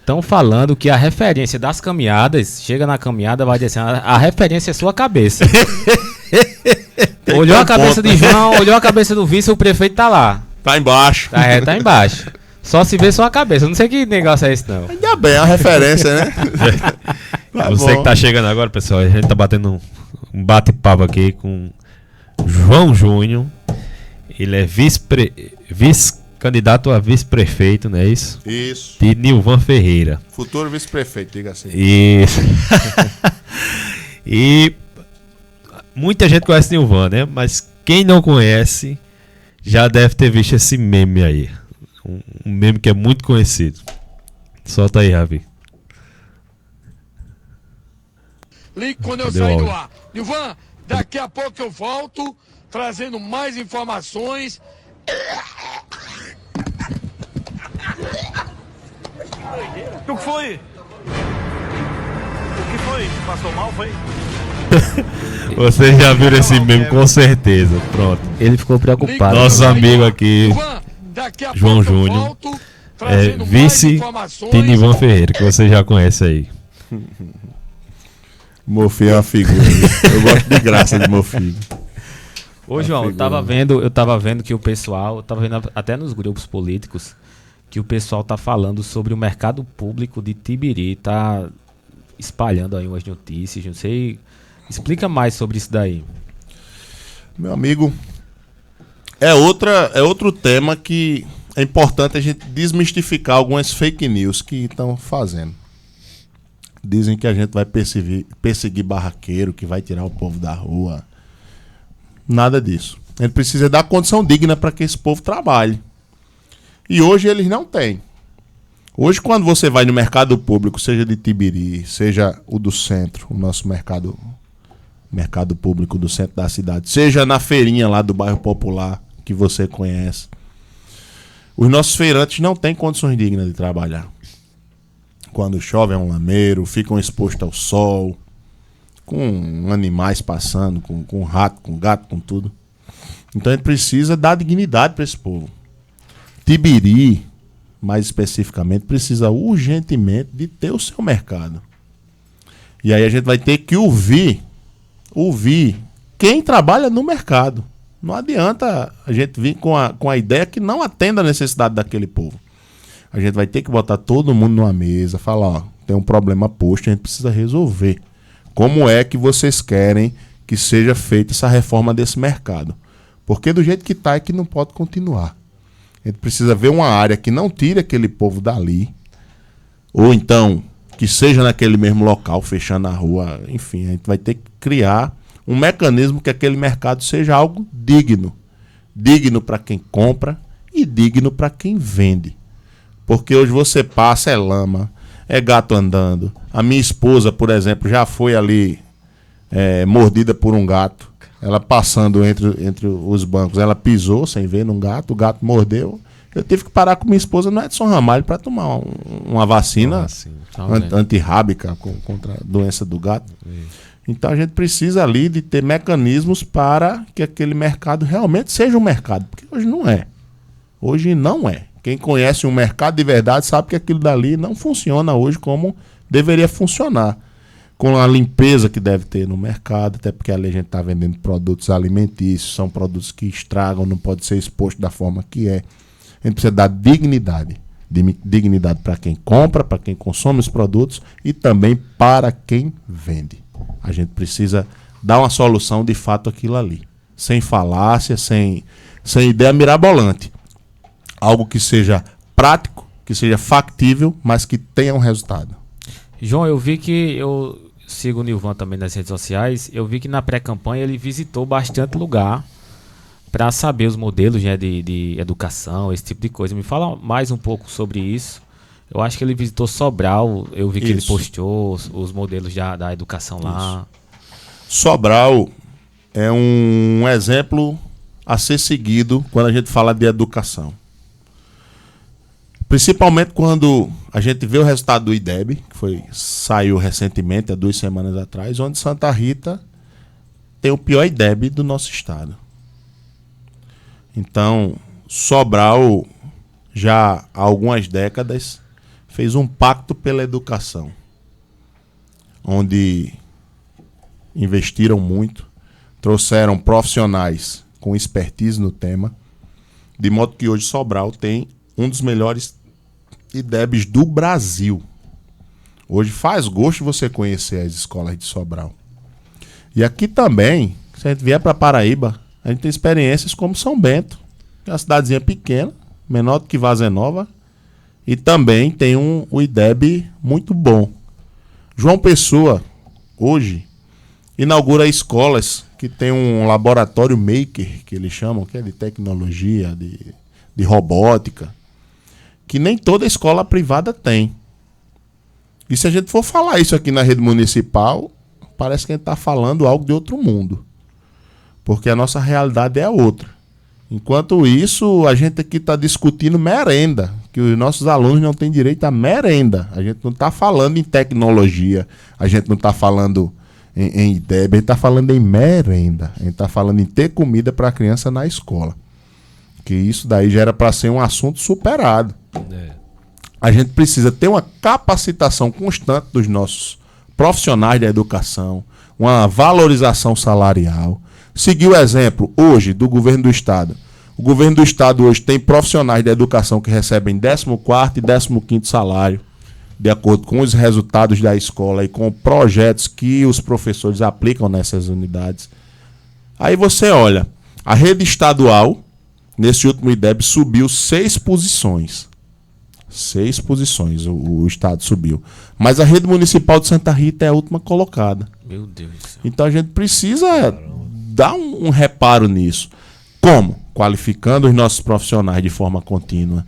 Estão falando que a referência das caminhadas, chega na caminhada, vai dizer assim, a referência é sua cabeça. Olhou a cabeça de João, olhou a cabeça do vice, o prefeito tá lá. Tá embaixo. Tá embaixo. Só se vê só a cabeça. Eu não sei que negócio é esse, não. Ainda bem, a referência, né? Você que tá chegando agora, pessoal, a gente tá batendo um bate-papo aqui com João Júnior. Ele é vice-candidato a vice-prefeito, não é isso? Isso. De Nilvan Ferreira. Futuro vice-prefeito, diga assim. Isso. E muita gente conhece Nilvan, né? Mas quem não conhece já deve ter visto esse meme aí. Um meme que é muito conhecido. Solta aí, Ravi. Ligue quando eu sair do ar. Nilvan, daqui a pouco eu volto trazendo mais informações. O que foi? O que foi? Passou mal, foi? Vocês já viram esse meme com certeza. Pronto. Ele ficou preocupado. Nosso amigo aqui, João Júnior, é vice de Nilvan Ferreira, que você já conhece aí. Mofi é uma figura. Eu gosto de graça de Mofi. Ô, João, eu tava vendo que o pessoal, eu tava vendo até nos grupos políticos, que o pessoal tá falando sobre o mercado público de Tibiri, tá espalhando aí umas notícias, não sei. Explica mais sobre isso daí. Meu amigo, é outro tema que é importante a gente desmistificar algumas fake news que estão fazendo. Dizem que a gente vai perseguir barraqueiro, que vai tirar o povo da rua. Nada disso. A gente precisa dar condição digna para que esse povo trabalhe. E hoje eles não têm. Hoje, quando você vai no mercado público, seja de Tibiri, seja o do centro, o nosso mercado público do centro da cidade, seja na feirinha lá do bairro Popular, que você conhece, os nossos feirantes não têm condições dignas de trabalhar. Quando chove é um lameiro, ficam expostos ao sol, com animais passando, com rato, com gato, com tudo. Então a gente precisa dar dignidade para esse povo. Tibiri, mais especificamente, precisa urgentemente de ter o seu mercado. E aí a gente vai ter que ouvir quem trabalha no mercado. Não adianta a gente vir com a ideia que não atenda a necessidade daquele povo. A gente vai ter que botar todo mundo numa mesa, falar, ó, tem um problema posto, a gente precisa resolver. Como é que vocês querem que seja feita essa reforma desse mercado? Porque do jeito que está é que não pode continuar. A gente precisa ver uma área que não tire aquele povo dali, ou então que seja naquele mesmo local, fechando a rua. Enfim, a gente vai ter que criar um mecanismo que aquele mercado seja algo digno. Digno para quem compra e digno para quem vende. Porque hoje você passa, é lama, é gato andando. A minha esposa, por exemplo, já foi ali mordida por um gato. Ela passando entre os bancos, ela pisou sem ver num gato, o gato mordeu. Eu tive que parar com minha esposa no Edson Ramalho para tomar uma vacina antirrábica contra a doença do gato. Então a gente precisa ali de ter mecanismos para que aquele mercado realmente seja um mercado, porque hoje não é. Hoje não é. Quem conhece um mercado de verdade sabe que aquilo dali não funciona hoje como deveria funcionar. Com a limpeza que deve ter no mercado, até porque ali a gente está vendendo produtos alimentícios, são produtos que estragam, não pode ser exposto da forma que é. A gente precisa dar dignidade. Dignidade para quem compra, para quem consome os produtos e também para quem vende. A gente precisa dar uma solução de fato àquilo ali. Sem falácia, sem ideia mirabolante. Algo que seja prático, que seja factível, mas que tenha um resultado. João, eu vi que eu sigo o Nilvan também nas redes sociais. Eu vi que na pré-campanha ele visitou bastante lugar para saber os modelos, né, de educação, esse tipo de coisa. Me fala mais um pouco sobre isso. Eu acho que ele visitou Sobral, eu vi que ele postou os modelos da educação lá. Sobral é um exemplo a ser seguido quando a gente fala de educação. Principalmente quando a gente vê o resultado do IDEB, que saiu recentemente, há 2 semanas atrás, onde Santa Rita tem o pior IDEB do nosso estado. Então, Sobral, já há algumas décadas, fez um pacto pela educação, onde investiram muito, trouxeram profissionais com expertise no tema, de modo que hoje Sobral tem um dos melhores IDEBs do Brasil. Hoje faz gosto você conhecer as escolas de Sobral. E aqui também, se a gente vier para Paraíba, a gente tem experiências como São Bento, que é uma cidadezinha pequena, menor do que Vazia Nova, e também tem o IDEB muito bom. João Pessoa, hoje, inaugura escolas que tem um laboratório maker, que eles chamam, que é de tecnologia, de robótica, que nem toda escola privada tem. E se a gente for falar isso aqui na rede municipal, parece que a gente está falando algo de outro mundo. Porque a nossa realidade é a outra. Enquanto isso, a gente aqui está discutindo merenda, que os nossos alunos não têm direito a merenda. A gente não está falando em tecnologia, a gente não está falando em IDEB, a gente está falando em merenda. A gente está falando em ter comida para a criança na escola. Que isso daí já era para ser um assunto superado. A gente precisa ter uma capacitação constante dos nossos profissionais da educação, uma valorização salarial. Seguir o exemplo hoje do governo do estado. O governo do estado hoje tem profissionais da educação que recebem 14º e 15º salário, de acordo com os resultados da escola e com projetos que os professores aplicam nessas unidades. Aí você olha, a rede estadual, nesse último IDEB, subiu 6 posições. 6 posições o estado subiu. Mas a rede municipal de Santa Rita é a última colocada. Meu Deus do céu. Então a gente precisa dar um reparo nisso. Como? Qualificando os nossos profissionais de forma contínua,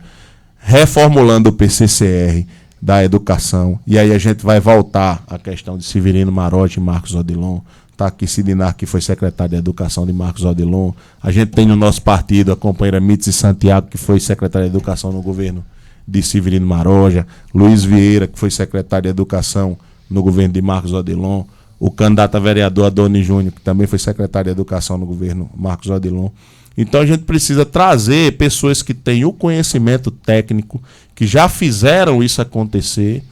reformulando o PCCR da educação, e aí a gente vai voltar à questão de Severino Marotti e Marcos Odilon. Está aqui Sidinar, que foi secretário de Educação de Marcos Odilon. A gente tem no nosso partido a companheira Mitzi Santiago, que foi secretária de Educação no governo de Severino Maroja. Luiz Vieira, que foi secretário de Educação no governo de Marcos Odilon. O candidato a vereador Adoni Júnior, que também foi secretário de Educação no governo Marcos Odilon. Então a gente precisa trazer pessoas que têm o conhecimento técnico, que já fizeram isso acontecer,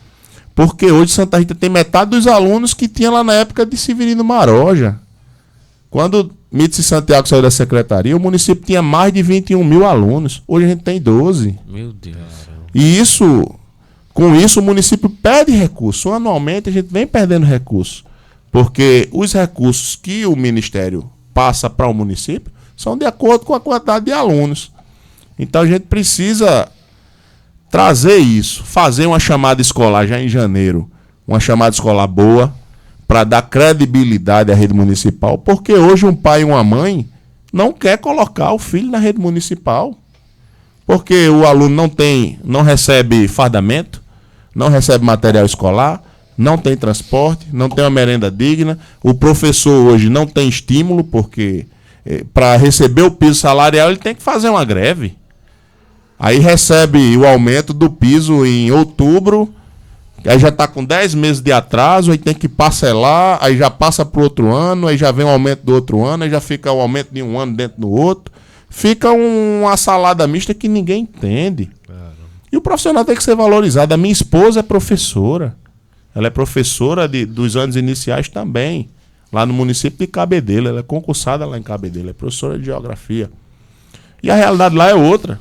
porque hoje Santa Rita tem metade dos alunos que tinha lá na época de Severino Maroja. Quando Mitzi Santiago saiu da secretaria, o município tinha mais de 21 mil alunos. Hoje a gente tem 12. Meu Deus. E com isso o município perde recursos. Anualmente a gente vem perdendo recursos. Porque os recursos que o Ministério passa para o município são de acordo com a quantidade de alunos. Então a gente precisa trazer isso, fazer uma chamada escolar já em janeiro, uma chamada escolar boa, para dar credibilidade à rede municipal, porque hoje um pai e uma mãe não quer colocar o filho na rede municipal, porque o aluno não recebe fardamento, não recebe material escolar, não tem transporte, não tem uma merenda digna, o professor hoje não tem estímulo, porque para receber o piso salarial ele tem que fazer uma greve. Aí recebe o aumento do piso em outubro, Aí já tá com 10 meses de atraso, aí tem que parcelar, aí já passa pro outro ano, aí já vem o aumento do outro ano, aí já fica o aumento de um ano dentro do outro. Fica uma salada mista que ninguém entende. E o profissional tem que ser valorizado. A minha esposa é professora. Ela é professora dos anos iniciais também, lá no município de Cabedelo. Ela é concursada lá em Cabedelo, é professora de geografia. E a realidade lá é outra.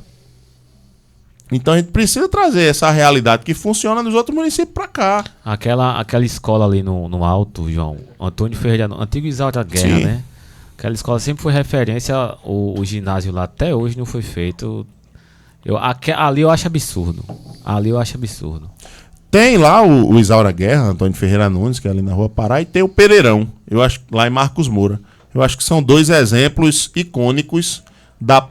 Então a gente precisa trazer essa realidade que funciona nos outros municípios para cá. Aquela escola ali no alto, João, Antônio Ferreira, antigo Isaura Guerra, Sim. né? Aquela escola sempre foi referência, o ginásio lá até hoje não foi feito. Ali eu acho absurdo. Ali eu acho absurdo. Tem lá o Isaura Guerra, Antônio Ferreira Nunes, que é ali na Rua Pará, e tem o Pereirão, eu acho, lá em Marcos Moura. Eu acho que são 2 exemplos icônicos da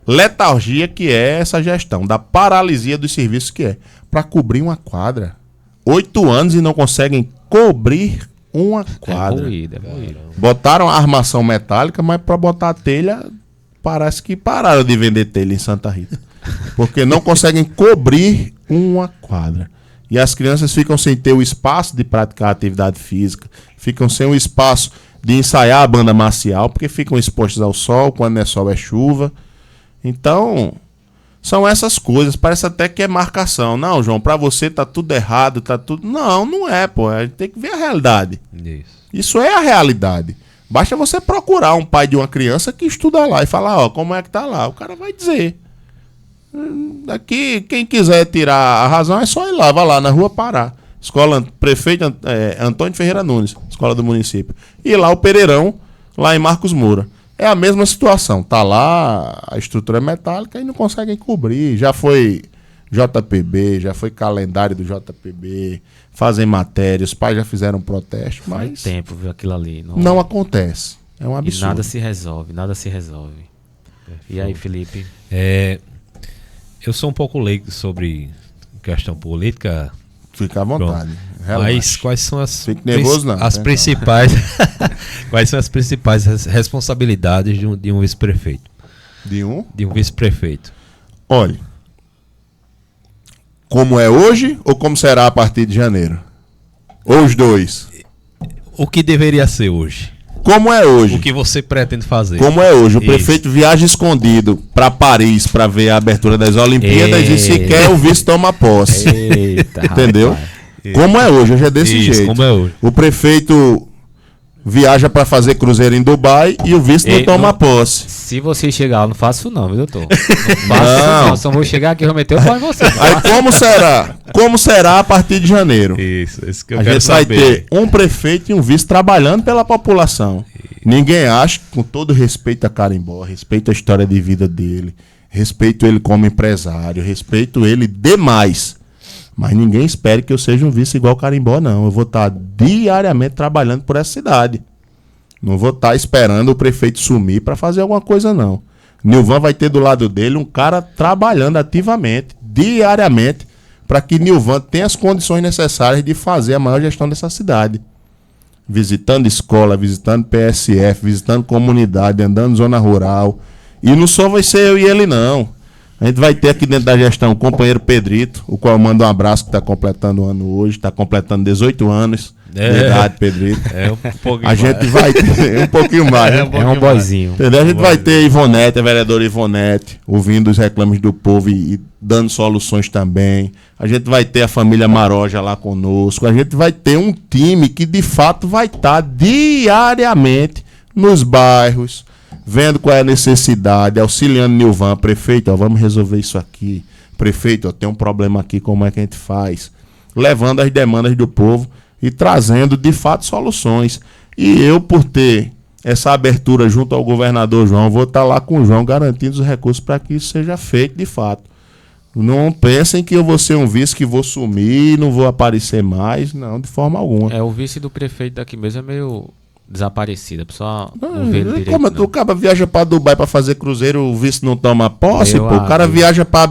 letargia que é essa gestão, da paralisia dos serviços que é. Para cobrir uma quadra. 8 anos e não conseguem cobrir uma quadra. É moído. Botaram a armação metálica, mas para botar a telha, parece que pararam de vender telha em Santa Rita. Porque não conseguem cobrir uma quadra. E as crianças ficam sem ter o espaço de praticar atividade física, ficam sem o espaço de ensaiar a banda marcial, porque ficam expostos ao sol, quando não é sol é chuva. Então, são essas coisas. Parece até que é marcação. Não, João, pra você tá tudo errado, tá tudo... Não, não é, pô. A gente tem que ver a realidade. Isso é a realidade. Basta você procurar um pai de uma criança que estuda lá e falar, ó, como é que tá lá. O cara vai dizer. Aqui, quem quiser tirar a razão é só ir lá, vai lá na Rua Pará. Escola Prefeito Antônio Ferreira Nunes, escola do município. E lá o Pereirão, lá em Marcos Moura. É a mesma situação. Tá lá, a estrutura é metálica e não conseguem cobrir. Já foi JPB, já foi calendário do JPB, fazem matéria, os pais já fizeram protesto, mas Faz tempo, viu, aquilo ali. não acontece. É um E absurdo. nada se resolve. E aí, Felipe? Eu sou um pouco leigo sobre questão política, Fica à vontade. mas Relaxa. quais são Fique nervoso, não. as Tá? principais quais são as principais responsabilidades de um vice-prefeito? De um? De um vice-prefeito. Olha, como é hoje ou como será a partir de janeiro? Ou os dois? O que deveria ser hoje? Como é hoje? O que você pretende fazer? Como é hoje? O Isso. prefeito viaja escondido para Paris para ver a abertura das Olimpíadas e sequer o vice toma posse. Eita, Entendeu? rapaz. Como é hoje? Hoje é desse Isso, jeito. como é hoje. O prefeito viaja para fazer cruzeiro em Dubai e o vice não Ei, toma não- posse. Se você chegar lá, não faço não, viu, doutor? Não faço isso não, só vou chegar aqui e vou meter o pau em você. Aí como será? Como será a partir de janeiro? Isso que eu A quero gente vai saber. ter um prefeito e um vice trabalhando pela população. Ninguém acha, com todo respeito a Carimbó, respeito a história de vida dele, respeito ele como empresário, respeito ele demais. Mas ninguém espere que eu seja um vice igual Carimbó, não. Eu vou estar diariamente trabalhando por essa cidade. Não vou estar esperando o prefeito sumir para fazer alguma coisa, não. Nilvan vai ter do lado dele um cara trabalhando ativamente, diariamente, para que Nilvan tenha as condições necessárias de fazer a maior gestão dessa cidade. Visitando escola, visitando PSF, visitando comunidade, andando zona rural. E não só vai ser eu e ele, não. A gente vai ter aqui dentro da gestão o companheiro Pedrito, o qual eu mando um abraço, que está completando o ano hoje, está completando 18 anos de idade, Pedrito. É um pouquinho A gente vai ter um pouquinho mais. Né? É um boizinho. Entendeu? A gente vai ter Ivonete, a vereadora Ivonete, ouvindo os reclames do povo e dando soluções também. A gente vai ter a família Maroja lá conosco. A gente vai ter um time que de fato vai estar diariamente nos bairros, vendo qual é a necessidade, auxiliando Nilvan, prefeito, ó, vamos resolver isso aqui. Prefeito, ó, tem um problema aqui, como é que a gente faz? Levando as demandas do povo e trazendo de fato soluções. E eu, por ter essa abertura junto ao governador João, vou estar lá com o João garantindo os recursos para que isso seja feito de fato. Não pensem que eu vou ser um vice que vou sumir, não vou aparecer mais, não, de forma alguma. É, o vice do prefeito daqui mesmo é meio desaparecido, a pessoa não vê ele direito. Como não. o cara viaja para Dubai para fazer cruzeiro, o vice não toma posse, Meu pô. O cara amigo. viaja para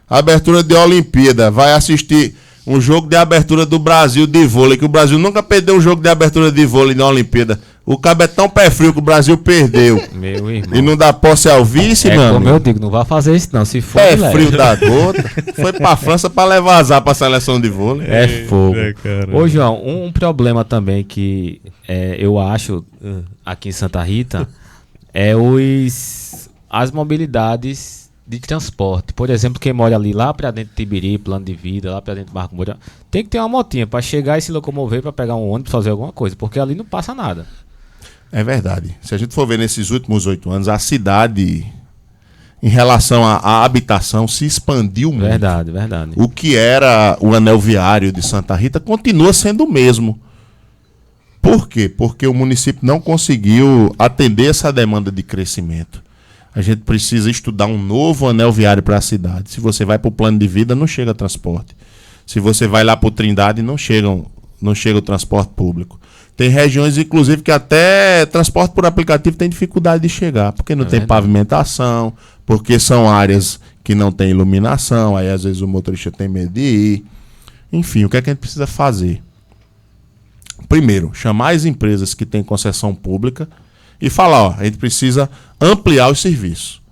abertura de Olimpíada, vai assistir um jogo de abertura do Brasil de vôlei, que o Brasil nunca perdeu um jogo de abertura de vôlei na Olimpíada. O cabo é tão pé frio que o Brasil perdeu. Meu irmão. E não dá posse ao vice, mano. Como eu digo, não vai fazer isso não, se for Pé frio da gota. Foi pra França pra levar azar pra seleção de vôlei. É fogo. Ô, João, um problema também que eu acho aqui em Santa Rita é as mobilidades de transporte. Por exemplo, quem mora ali lá pra dentro de Tibiri, Plano de Vida, lá pra dentro de Marco Moura, tem que ter uma motinha pra chegar e se locomover pra pegar um ônibus, fazer alguma coisa, porque ali não passa nada. É verdade. Se a gente for ver nesses últimos 8 anos, a cidade, em relação à habitação, se expandiu muito. Verdade. O que era o anel viário de Santa Rita continua sendo o mesmo. Por quê? Porque o município não conseguiu atender essa demanda de crescimento. A gente precisa estudar um novo anel viário para a cidade. Se você vai para o Plano de Vida, não chega transporte. Se você vai lá para o Trindade, não chega o transporte público. Tem regiões, inclusive, que até transporte por aplicativo tem dificuldade de chegar, porque não tem pavimentação, porque são áreas que não tem iluminação, aí às vezes o motorista tem medo de ir. Enfim, o que é que a gente precisa fazer? Primeiro, chamar as empresas que têm concessão pública e falar, a gente precisa ampliar os serviços,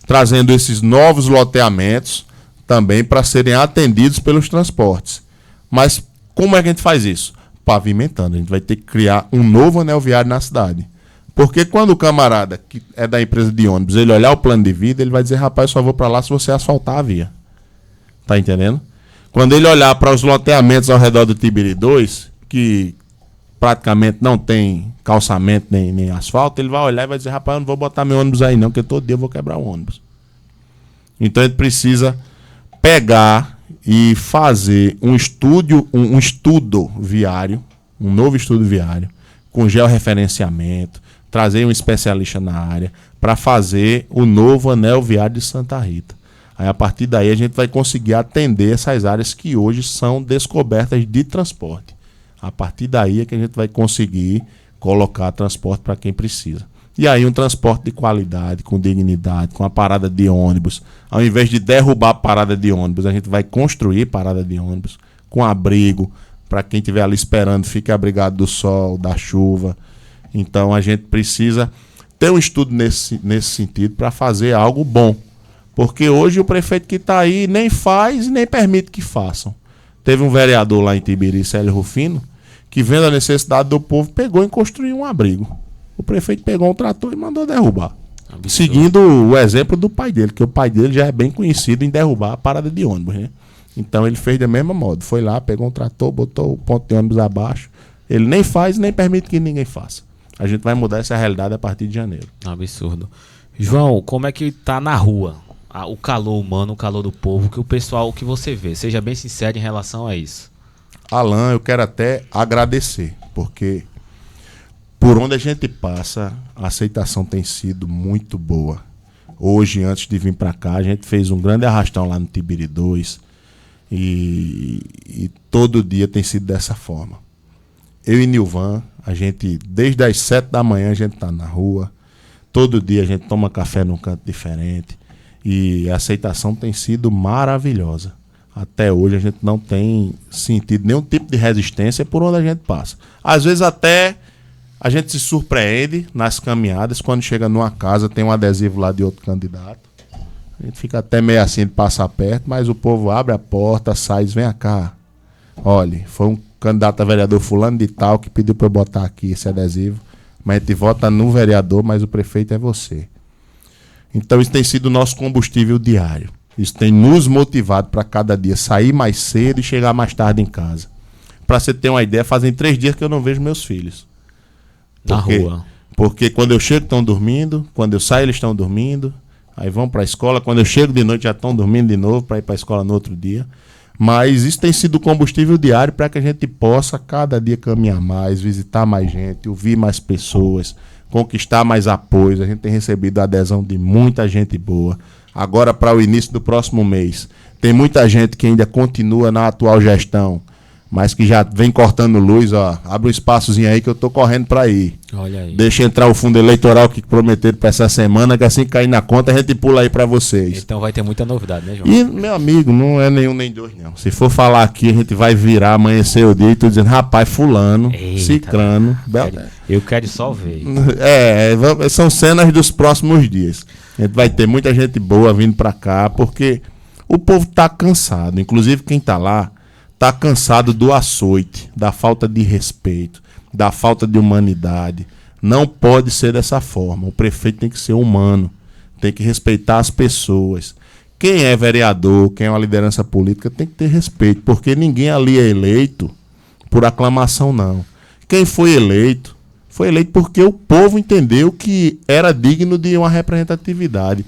trazendo esses novos loteamentos também para serem atendidos pelos transportes. Mas como é que a gente faz isso? Pavimentando. A gente vai ter que criar um novo anel viário na cidade. Porque quando o camarada, que é da empresa de ônibus, ele olhar o plano de vida, ele vai dizer, rapaz, eu só vou para lá se você asfaltar a via. Tá entendendo? Quando ele olhar para os loteamentos ao redor do Tibiri 2, que praticamente não tem calçamento nem asfalto, ele vai olhar e vai dizer, rapaz, eu não vou botar meu ônibus aí não, porque todo dia eu vou quebrar o ônibus. Então a gente precisa pegar e fazer um estudo viário, um novo estudo viário, com georreferenciamento, trazer um especialista na área para fazer o novo anel viário de Santa Rita. Aí a partir daí a gente vai conseguir atender essas áreas que hoje são descobertas de transporte. A partir daí é que a gente vai conseguir colocar transporte para quem precisa. E aí um transporte de qualidade, com dignidade, com a parada de ônibus. Ao invés de derrubar a parada de ônibus, a gente vai construir parada de ônibus com abrigo, para quem estiver ali esperando, fique abrigado do sol, da chuva. Então a gente precisa ter um estudo nesse sentido para fazer algo bom. Porque hoje o prefeito que está aí nem faz e nem permite que façam. Teve um vereador lá em Tibiri, Célio Rufino, que vendo a necessidade do povo, pegou e construiu um abrigo. O prefeito pegou um trator e mandou derrubar. Absurdo. Seguindo o exemplo do pai dele, que o pai dele já é bem conhecido em derrubar a parada de ônibus, né? Então ele fez da mesma modo. Foi lá, pegou um trator, botou o ponto de ônibus abaixo. Ele nem faz, nem permite que ninguém faça. A gente vai mudar essa realidade a partir de janeiro. Absurdo. João, como é que tá na rua? O calor humano, o calor do povo, que o pessoal, o que você vê? Seja bem sincero em relação a isso. Alan, eu quero até agradecer, porque por onde a gente passa, a aceitação tem sido muito boa. Hoje, antes de vir para cá, a gente fez um grande arrastão lá no Tibiri 2 e todo dia tem sido dessa forma. Eu e Nilvan, a gente, desde as 7 da manhã, a gente tá na rua. Todo dia a gente toma café num canto diferente. E a aceitação tem sido maravilhosa. Até hoje a gente não tem sentido nenhum tipo de resistência por onde a gente passa. Às vezes até a gente se surpreende nas caminhadas, quando chega numa casa, tem um adesivo lá de outro candidato. A gente fica até meio assim de passar perto, mas o povo abre a porta, sai e diz, vem cá. Olha, foi um candidato a vereador fulano de tal que pediu para eu botar aqui esse adesivo. Mas a gente vota no vereador, mas o prefeito é você. Então isso tem sido o nosso combustível diário. Isso tem nos motivado para cada dia sair mais cedo e chegar mais tarde em casa. Para você ter uma ideia, fazem 3 dias que eu não vejo meus filhos. Na rua. Porque quando eu chego estão dormindo, quando eu saio eles estão dormindo, aí vão para a escola, quando eu chego de noite já estão dormindo de novo para ir para a escola no outro dia. Mas isso tem sido o combustível diário para que a gente possa cada dia caminhar mais, visitar mais gente, ouvir mais pessoas, conquistar mais apoios. A gente tem recebido a adesão de muita gente boa. Agora, para o início do próximo mês, tem muita gente que ainda continua na atual gestão, mas que já vem cortando luz, ó. Abre um espaçozinho aí que eu tô correndo pra ir. Olha aí. Deixa entrar o fundo eleitoral que prometeram pra essa semana, que assim que cair na conta a gente pula aí pra vocês. Então vai ter muita novidade, né, João? E, meu amigo, não é nenhum nem dois, não. Se for falar aqui, a gente vai virar, amanhecer o dia e tô dizendo, rapaz, fulano, Eita, cicrano. Eu quero só ver. São cenas dos próximos dias. A gente vai ter muita gente boa vindo pra cá, porque o povo tá cansado. Inclusive quem tá lá, tá cansado do açoite, da falta de respeito, da falta de humanidade. Não pode ser dessa forma. O prefeito tem que ser humano, tem que respeitar as pessoas. Quem é vereador, quem é uma liderança política, tem que ter respeito, porque ninguém ali é eleito por aclamação, não. Quem foi eleito porque o povo entendeu que era digno de uma representatividade.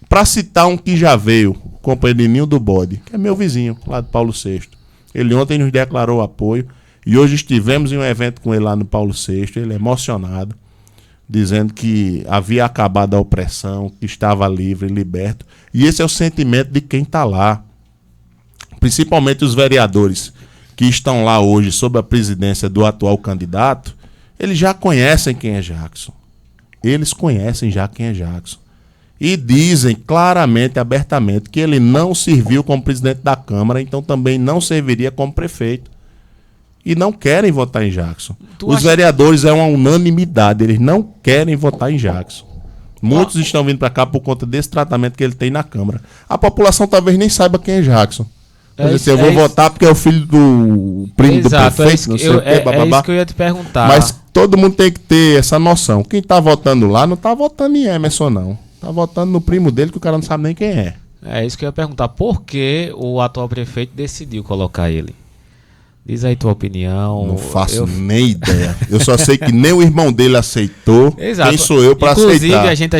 Para citar um que já veio, o companheirinho do Bode, que é meu vizinho, lá do Paulo VI. Ele ontem nos declarou apoio e hoje estivemos em um evento com ele lá no Paulo VI, ele emocionado, dizendo que havia acabado a opressão, que estava livre, liberto. E esse é o sentimento de quem está lá. Principalmente os vereadores que estão lá hoje sob a presidência do atual candidato, eles já conhecem quem é Jackson. Eles conhecem já quem é Jackson. E dizem claramente, abertamente, que ele não serviu como presidente da Câmara, então também não serviria como prefeito. E não querem votar em Jackson. Os vereadores é uma unanimidade, eles não querem votar em Jackson. Muitos estão vindo para cá por conta desse tratamento que ele tem na Câmara. A população talvez nem saiba quem é Jackson. Eu vou votar porque é o filho do primo do prefeito, não sei o quê, bababá. É isso que eu ia te perguntar. Mas todo mundo tem que ter essa noção. Quem tá votando lá não tá votando em Emerson, não. Tá votando no primo dele que o cara não sabe nem quem é. É isso que eu ia perguntar. Por que o atual prefeito decidiu colocar ele? Diz aí tua opinião. Não faço nem ideia. Eu só sei que nem o irmão dele aceitou. Exato. Quem sou eu pra aceitar? Inclusive, a gente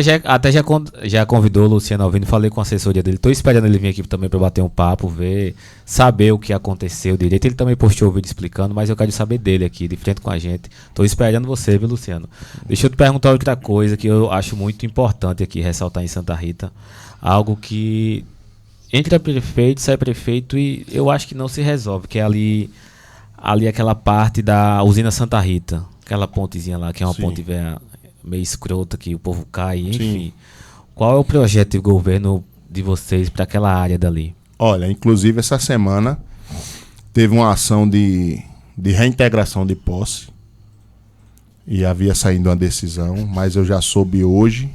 já convidou o Luciano Alvino, falei com a assessoria dele. Tô esperando ele vir aqui também pra bater um papo, ver, saber o que aconteceu direito. Ele também postou o vídeo explicando, mas eu quero saber dele aqui, de frente com a gente. Tô esperando você, viu, Luciano? Deixa eu te perguntar outra coisa que eu acho muito importante aqui, ressaltar em Santa Rita. Algo que entra prefeito, sai prefeito e eu acho que não se resolve, que é ali aquela parte da usina Santa Rita, aquela pontezinha lá, que é uma ponte meio escrota, que o povo cai, enfim. Sim. Qual é o projeto de governo de vocês para aquela área dali? Olha, inclusive essa semana teve uma ação de reintegração de posse e havia saído uma decisão, mas eu já soube hoje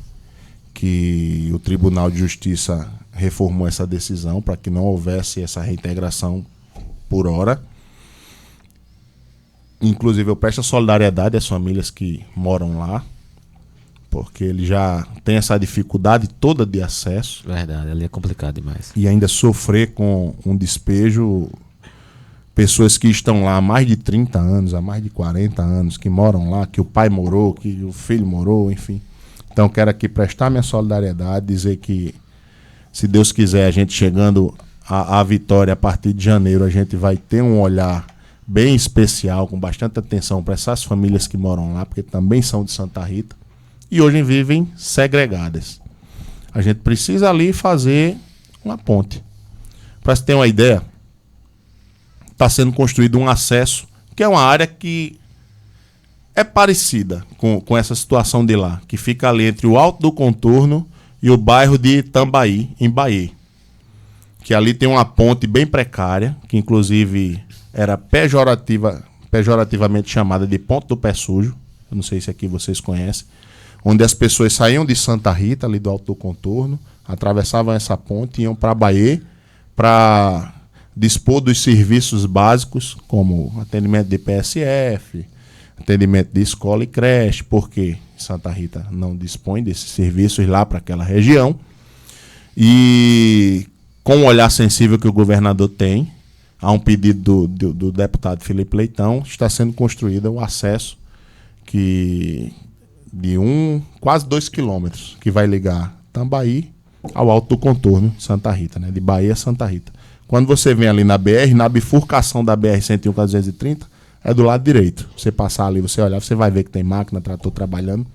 que o Tribunal de Justiça reformou essa decisão para que não houvesse essa reintegração por hora. Inclusive eu presto solidariedade às famílias que moram lá, porque ele já tem essa dificuldade toda de acesso. Verdade, ali é complicado demais. E ainda sofrer com um despejo, pessoas que estão lá há mais de 30 anos, há mais de 40 anos, que moram lá, que o pai morou, que o filho morou, enfim. Então quero aqui prestar minha solidariedade, dizer que, se Deus quiser, a gente chegando à vitória a partir de janeiro, a gente vai ter um olhar bem especial, com bastante atenção para essas famílias que moram lá, porque também são de Santa Rita, e hoje vivem segregadas. A gente precisa ali fazer uma ponte. Para você ter uma ideia, está sendo construído um acesso, que é uma área que é parecida com essa situação de lá, que fica ali entre o Alto do Contorno e o bairro de Tambaí, em Bahia. Que ali tem uma ponte bem precária, que inclusive era pejorativamente chamada de Ponte do Pé Sujo. Eu não sei se aqui vocês conhecem. Onde as pessoas saíam de Santa Rita, ali do Alto do Contorno, atravessavam essa ponte e iam para Bahia para dispor dos serviços básicos, como atendimento de PSF, atendimento de escola e creche, porque Santa Rita não dispõe desses serviços lá para aquela região. E com o olhar sensível que o governador tem, há um pedido do deputado Felipe Leitão, está sendo construído o acesso de quase 2 quilômetros, que vai ligar Tambaí ao Alto do Contorno, Santa Rita, né? De Bahia a Santa Rita. Quando você vem ali na BR, na bifurcação da BR-101 com a 230, é do lado direito. Você passar ali, você olhar, você vai ver que tem máquina, trator trabalhando.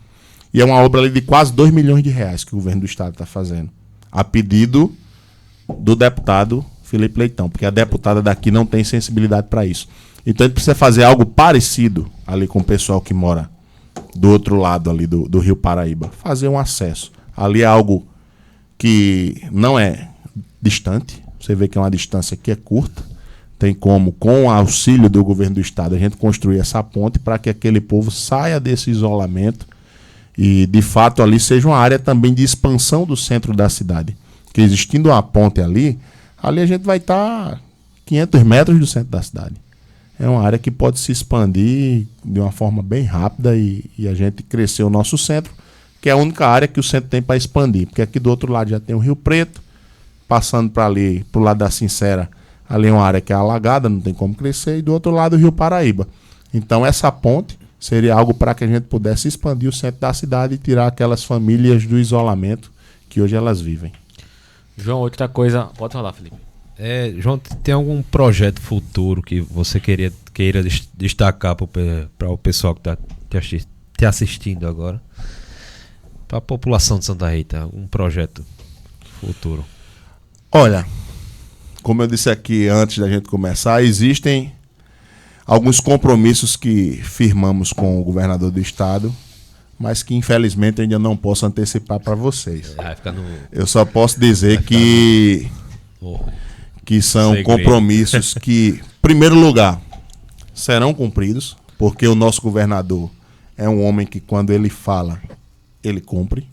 E é uma obra ali de quase 2 milhões de reais que o governo do estado está fazendo, a pedido do deputado Felipe Leitão, porque a deputada daqui não tem sensibilidade para isso. Então a gente precisa fazer algo parecido ali com o pessoal que mora do outro lado ali do Rio Paraíba. Fazer um acesso. Ali é algo que não é distante. Você vê que é uma distância que é curta. Tem como, com o auxílio do governo do estado, a gente construir essa ponte para que aquele povo saia desse isolamento e, de fato, ali seja uma área também de expansão do centro da cidade. Que existindo uma ponte ali a gente vai estar 500 metros do centro da cidade. É uma área que pode se expandir de uma forma bem rápida e a gente crescer o nosso centro, que é a única área que o centro tem para expandir. Porque aqui do outro lado já tem o Rio Preto, passando para ali, para o lado da Sincera, ali é uma área que é alagada, não tem como crescer, e do outro lado o Rio Paraíba. Então essa ponte seria algo para que a gente pudesse expandir o centro da cidade e tirar aquelas famílias do isolamento que hoje elas vivem. João, outra coisa... Pode falar, Felipe. João, tem algum projeto futuro que você queira destacar para o pessoal que está te assistindo agora? Para a população de Santa Rita, um projeto futuro? Olha, como eu disse aqui antes da gente começar, existem alguns compromissos que firmamos com o governador do estado, mas que infelizmente eu ainda não posso antecipar para vocês. Eu só posso dizer que são segredo. Compromissos que, em primeiro lugar, serão cumpridos, porque o nosso governador é um homem que, quando ele fala, ele cumpre.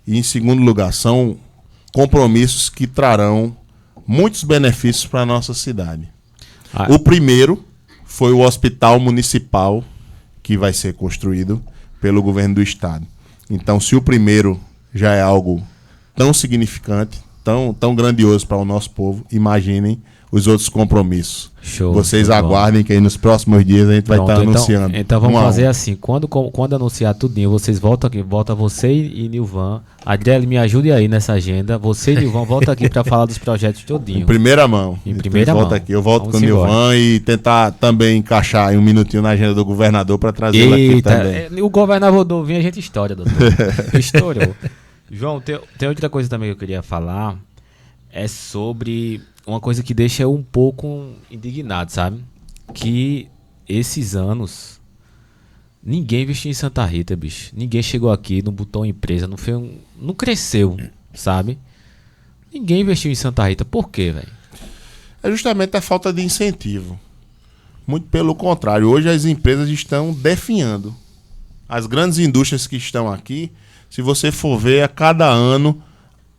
E, em segundo lugar, são compromissos que trarão muitos benefícios para a nossa cidade. O primeiro foi o hospital municipal que vai ser construído pelo governo do estado. Então, se o primeiro já é algo tão significante, tão grandioso para o nosso povo, imaginem os outros compromissos. Show, vocês aguardem que aí nos próximos dias a gente vai estar anunciando. Então vamos fazer assim, quando anunciar tudinho, vocês voltam aqui, volta você e Nilvan. Adriele, me ajude aí nessa agenda. Você e Nilvan volta aqui para falar dos projetos todinho. Em primeira mão. Aqui. Eu volto com o Nilvan e tentar também encaixar um minutinho na agenda do governador para trazer ele aqui também. O governador vinha, a gente história, doutor. Estourou. João, tem outra coisa também que eu queria falar. É sobre uma coisa que deixa eu um pouco indignado, sabe? Que esses anos ninguém investiu em Santa Rita, bicho. Ninguém chegou aqui, não botou uma empresa, não cresceu, sabe? Ninguém investiu em Santa Rita. Por quê, velho? É justamente a falta de incentivo. Muito pelo contrário. Hoje as empresas estão definhando. As grandes indústrias que estão aqui, se você for ver, a cada ano,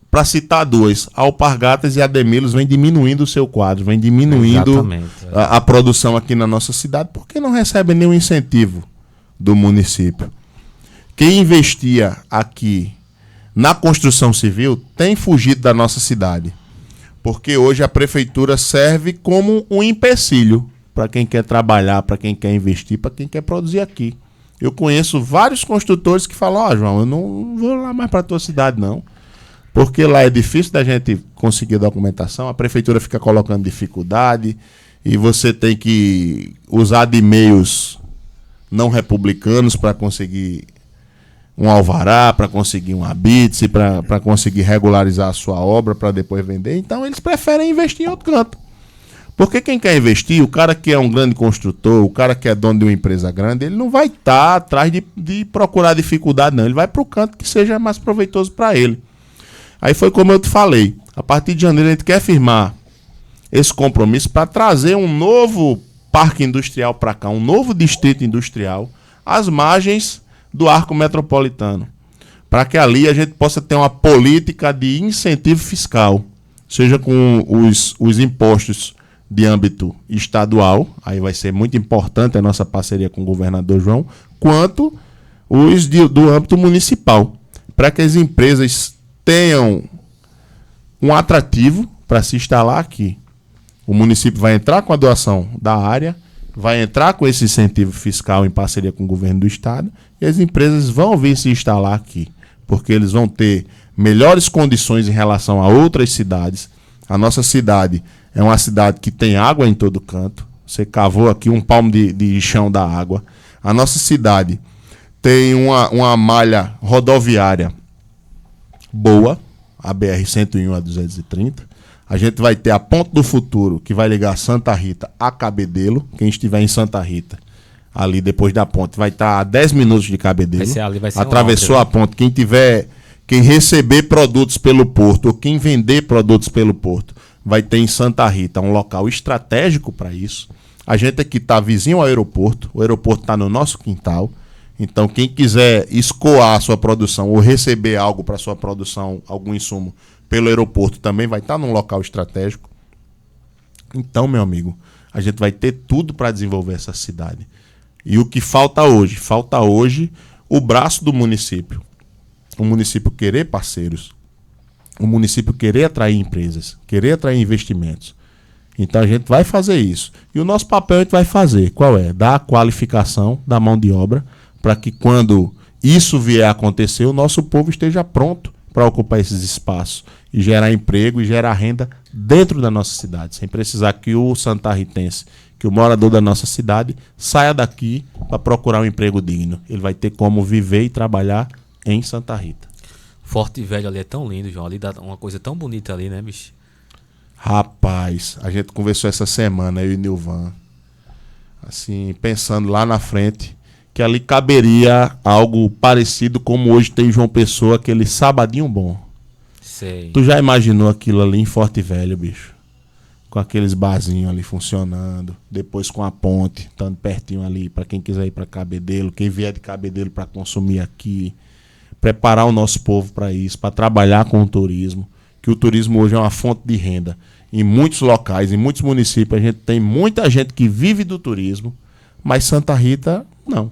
para citar dois, a Alpargatas e a Demilos vem diminuindo o seu quadro, vem diminuindo a produção aqui na nossa cidade, porque não recebe nenhum incentivo do município. Quem investia aqui na construção civil tem fugido da nossa cidade, porque hoje a prefeitura serve como um empecilho para quem quer trabalhar, para quem quer investir, para quem quer produzir aqui. Eu conheço vários construtores que falam, João, eu não vou lá mais para a tua cidade, não. Porque lá é difícil da gente conseguir documentação, a prefeitura fica colocando dificuldade e você tem que usar de meios não republicanos para conseguir um alvará, para conseguir um habite, para conseguir regularizar a sua obra para depois vender. Então eles preferem investir em outro canto. Porque quem quer investir, o cara que é um grande construtor, o cara que é dono de uma empresa grande, ele não vai estar atrás de procurar dificuldade, não. Ele vai para o canto que seja mais proveitoso para ele. Aí foi como eu te falei, a partir de janeiro a gente quer firmar esse compromisso para trazer um novo parque industrial para cá, um novo distrito industrial, às margens do arco metropolitano, para que ali a gente possa ter uma política de incentivo fiscal, seja com os impostos de âmbito estadual, aí vai ser muito importante a nossa parceria com o governador João, quanto os do âmbito municipal, para que as empresas tenham um atrativo para se instalar aqui. O município vai entrar com a doação da área, vai entrar com esse incentivo fiscal em parceria com o governo do estado e as empresas vão vir se instalar aqui, porque eles vão ter melhores condições em relação a outras cidades. A nossa cidade é uma cidade que tem água em todo canto. Você cavou aqui um palmo de chão da água. A nossa cidade tem uma malha rodoviária boa. a BR-101 a 230. A gente vai ter a Ponte do Futuro, que vai ligar Santa Rita a Cabedelo. Quem estiver em Santa Rita, ali depois da ponte, vai estar a 10 minutos de Cabedelo. Vai ser Atravessou a ponte. Quem receber produtos pelo porto ou quem vender produtos pelo porto, vai ter em Santa Rita um local estratégico para isso. A gente aqui está vizinho ao aeroporto, o aeroporto está no nosso quintal. Então, quem quiser escoar a sua produção ou receber algo para sua produção, algum insumo, pelo aeroporto, também vai estar num local estratégico. Então, meu amigo, a gente vai ter tudo para desenvolver essa cidade. E o que falta hoje? Falta hoje o braço do município. O município querer parceiros. O município querer atrair empresas, querer atrair investimentos. Então a gente vai fazer isso. E o nosso papel a gente vai fazer. Qual é? Dar a qualificação da mão de obra para que quando isso vier a acontecer, o nosso povo esteja pronto para ocupar esses espaços e gerar emprego e gerar renda dentro da nossa cidade, sem precisar que o santarritense, que o morador da nossa cidade, saia daqui para procurar um emprego digno. Ele vai ter como viver e trabalhar em Santa Rita. Forte Velho ali é tão lindo, João. Ali dá uma coisa tão bonita ali, né, bicho? Rapaz, a gente conversou essa semana, eu e Nilvan, assim, pensando lá na frente, que ali caberia algo parecido como hoje tem João Pessoa, aquele sabadinho bom. Sei. Tu já imaginou aquilo ali em Forte Velho, bicho? Com aqueles barzinhos ali funcionando, depois com a ponte, estando pertinho ali, para quem quiser ir para Cabedelo, quem vier de Cabedelo para consumir aqui, preparar o nosso povo para isso, para trabalhar com o turismo, que o turismo hoje é uma fonte de renda. Em muitos locais, em muitos municípios, a gente tem muita gente que vive do turismo, mas Santa Rita, não.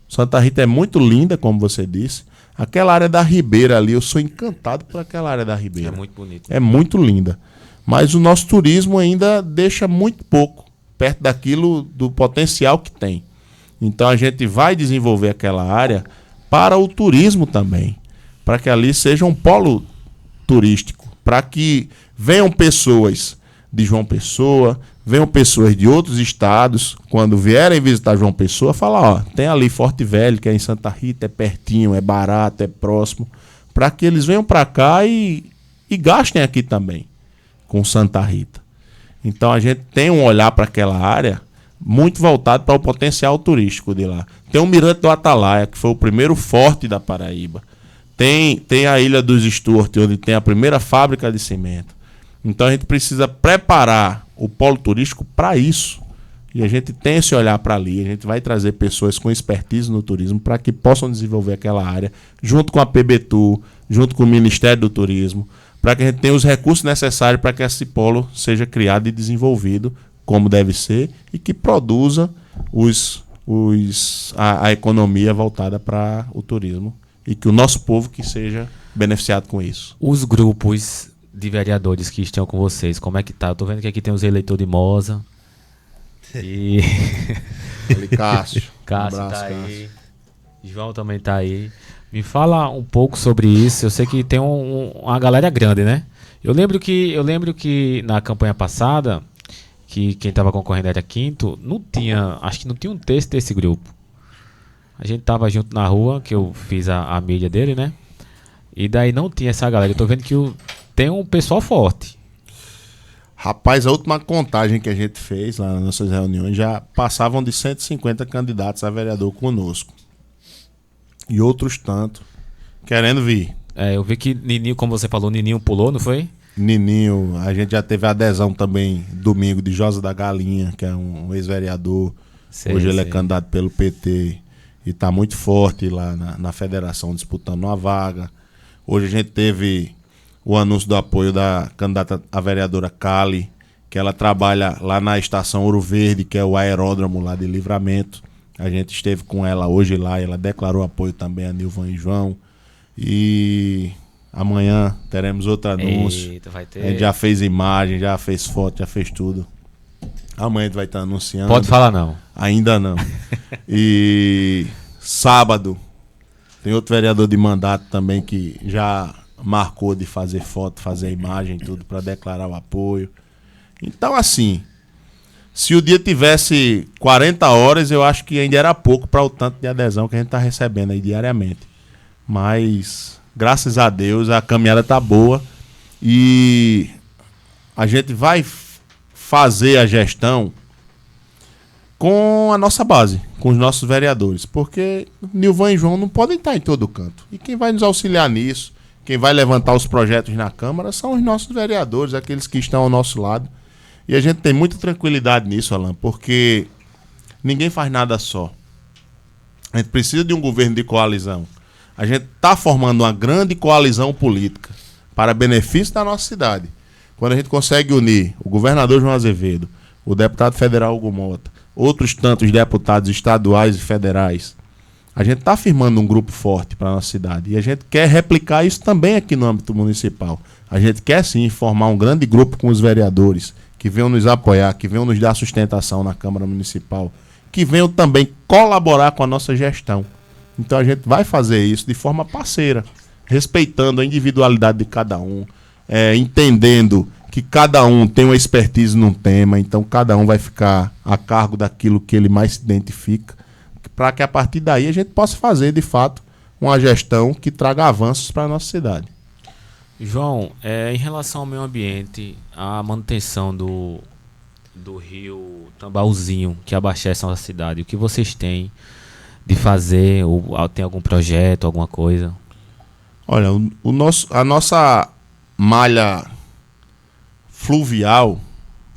Santa Rita é muito linda, como você disse. Aquela área da Ribeira ali, eu sou encantado por aquela área da Ribeira. É muito bonito. É muito linda. Mas o nosso turismo ainda deixa muito pouco perto daquilo, do potencial que tem. Então a gente vai desenvolver aquela área para o turismo também. Para que ali seja um polo turístico. Para que venham pessoas de João Pessoa, venham pessoas de outros estados, quando vierem visitar João Pessoa, falar, ó, tem ali Forte Velho, que é em Santa Rita, é pertinho, é barato, é próximo, para que eles venham para cá e gastem aqui também, com Santa Rita. Então a gente tem um olhar para aquela área muito voltado para o potencial turístico de lá. Tem o Mirante do Atalaia, que foi o primeiro forte da Paraíba. Tem a Ilha dos Stuart, onde tem a primeira fábrica de cimento. Então a gente precisa preparar o polo turístico para isso. E a gente tem esse olhar para ali. A gente vai trazer pessoas com expertise no turismo para que possam desenvolver aquela área, junto com a PBTU, junto com o Ministério do Turismo, para que a gente tenha os recursos necessários para que esse polo seja criado e desenvolvido como deve ser e que produza a economia voltada para o turismo e que o nosso povo que seja beneficiado com isso. Os grupos de vereadores que estão com vocês, como é que tá? Eu tô vendo que aqui tem os eleitores de Moza. E Ali, Cássio. Cássio Um abraço, tá aí. Cássio. João também tá aí. Me fala um pouco sobre isso. Eu sei que tem uma galera grande, né? Eu lembro que na campanha passada, que quem tava concorrendo era Quinto, acho que não tinha um texto desse grupo. A gente tava junto na rua, que eu fiz a mídia dele, né? E daí não tinha essa galera. Eu tô vendo que tem um pessoal forte. Rapaz, a última contagem que a gente fez lá nas nossas reuniões já passavam de 150 candidatos a vereador conosco. E outros tanto querendo vir. Eu vi que Nininho, como você falou, Nininho pulou, não foi? Nininho, a gente já teve a adesão também domingo de Josa da Galinha, que é um ex-vereador. Hoje ele é candidato pelo PT e está muito forte lá na federação disputando uma vaga. Hoje a gente teve o anúncio do apoio da candidata a vereadora Cali, que ela trabalha lá na estação Ouro Verde, que é o aeródromo lá de Livramento. A gente esteve com ela hoje lá e ela declarou apoio também a Nilvan e João. E amanhã teremos outro anúncio. Eita, vai ter. A gente já fez imagem, já fez foto, já fez tudo. Amanhã a gente vai estar anunciando. Pode falar não. Ainda não. E sábado tem outro vereador de mandato também que já marcou de fazer foto, fazer imagem, tudo para declarar o apoio. Então, assim, se o dia tivesse 40 horas, eu acho que ainda era pouco para o tanto de adesão que a gente está recebendo aí diariamente. Mas Graças a Deus, a caminhada tá boa e a gente vai fazer a gestão com a nossa base, com os nossos vereadores, porque Nilvan e João não podem estar em todo canto. E quem vai nos auxiliar nisso, quem vai levantar os projetos na Câmara são os nossos vereadores, aqueles que estão ao nosso lado. E a gente tem muita tranquilidade nisso, Alan, porque ninguém faz nada só. A gente precisa de um governo de coalizão. A gente está formando uma grande coalizão política para benefício da nossa cidade. Quando a gente consegue unir o governador João Azevedo, o deputado federal Hugo Mota, outros tantos deputados estaduais e federais, a gente está firmando um grupo forte para a nossa cidade. E a gente quer replicar isso também aqui no âmbito municipal. A gente quer sim formar um grande grupo com os vereadores que venham nos apoiar, que venham nos dar sustentação na Câmara Municipal, que venham também colaborar com a nossa gestão. Então a gente vai fazer isso de forma parceira, respeitando a individualidade de cada um, entendendo que cada um tem uma expertise num tema, então cada um vai ficar a cargo daquilo que ele mais se identifica, para que a partir daí a gente possa fazer, de fato, uma gestão que traga avanços para a nossa cidade. João, em relação ao meio ambiente, a manutenção do rio Tambauzinho, que abastece a nossa cidade, o que vocês têm de fazer? Ou tem algum projeto, alguma coisa? Olha, a nossa malha fluvial,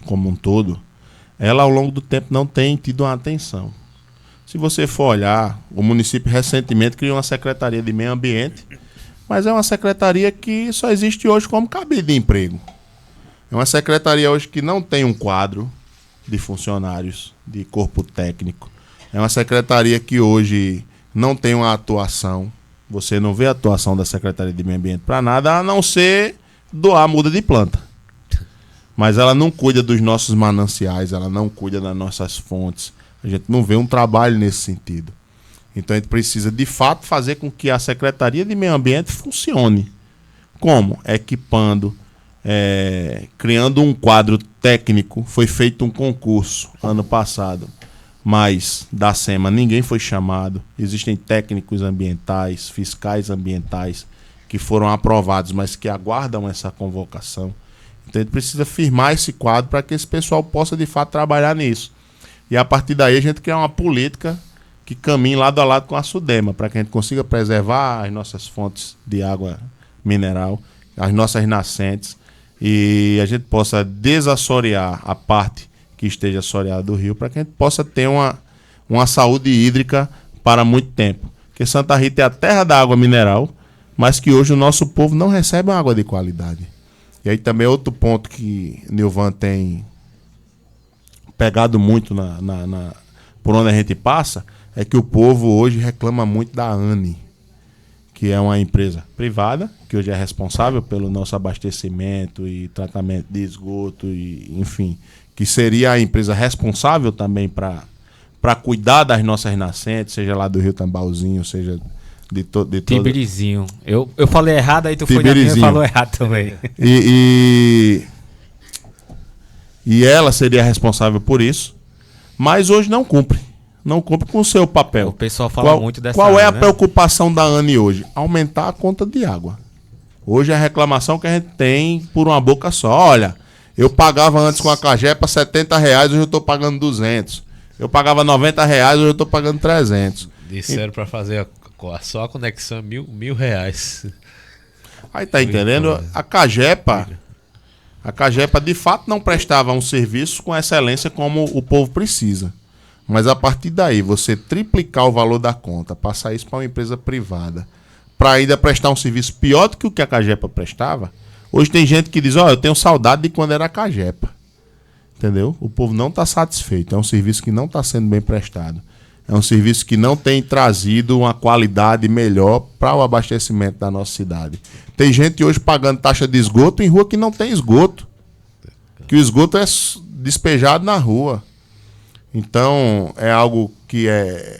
como um todo, ela ao longo do tempo não tem tido uma atenção. Se você for olhar, o município recentemente criou uma secretaria de meio ambiente, mas é uma secretaria que só existe hoje como cabide de emprego. É uma secretaria hoje que não tem um quadro de funcionários, de corpo técnico. É uma secretaria que hoje não tem uma atuação. Você não vê a atuação da Secretaria de Meio Ambiente para nada, a não ser doar muda de planta. Mas ela não cuida dos nossos mananciais, ela não cuida das nossas fontes. A gente não vê um trabalho nesse sentido. Então a gente precisa, de fato, fazer com que a Secretaria de Meio Ambiente funcione. Como? Equipando, criando um quadro técnico. Foi feito um concurso ano passado, mas da SEMA ninguém foi chamado. Existem técnicos ambientais, fiscais ambientais que foram aprovados, mas que aguardam essa convocação. Então a gente precisa firmar esse quadro para que esse pessoal possa de fato trabalhar nisso. E a partir daí a gente criar uma política que caminhe lado a lado com a SUDEMA, para que a gente consiga preservar as nossas fontes de água mineral, as nossas nascentes, e a gente possa desassorear a parte que esteja assoreada do rio, para que a gente possa ter uma saúde hídrica para muito tempo. Porque Santa Rita é a terra da água mineral, mas que hoje o nosso povo não recebe uma água de qualidade. E aí também outro ponto que Nilvan tem pegado muito por onde a gente passa, é que o povo hoje reclama muito da ANE, que é uma empresa privada, que hoje é responsável pelo nosso abastecimento e tratamento de esgoto, e, enfim, que seria a empresa responsável também para cuidar das nossas nascentes, seja lá do Rio Tambauzinho, seja de todo... Tibirizinho. Eu falei errado, aí tu foi na minha e falou errado também. E ela seria responsável por isso, mas hoje não cumpre. Não cumpre com o seu papel. O pessoal fala muito dessa Qual é a né? preocupação da ANE hoje? Aumentar a conta de água. Hoje a reclamação que a gente tem por uma boca só. Olha, eu pagava antes com a Cagepa R$70, hoje eu estou pagando 200. Eu pagava R$90, hoje eu estou pagando 300. Disseram para fazer só a conexão R$1.000. Aí tá entendendo? A Cagepa de fato não prestava um serviço com excelência como o povo precisa. Mas a partir daí, você triplicar o valor da conta, passar isso para uma empresa privada, para ainda prestar um serviço pior do que o que a Cagepa prestava, hoje tem gente que diz, eu tenho saudade de quando era a Cagepa. Entendeu? O povo não está satisfeito, é um serviço que não está sendo bem prestado. É um serviço que não tem trazido uma qualidade melhor para o abastecimento da nossa cidade. Tem gente hoje pagando taxa de esgoto em rua que não tem esgoto. Que o esgoto é despejado na rua. Então, é algo que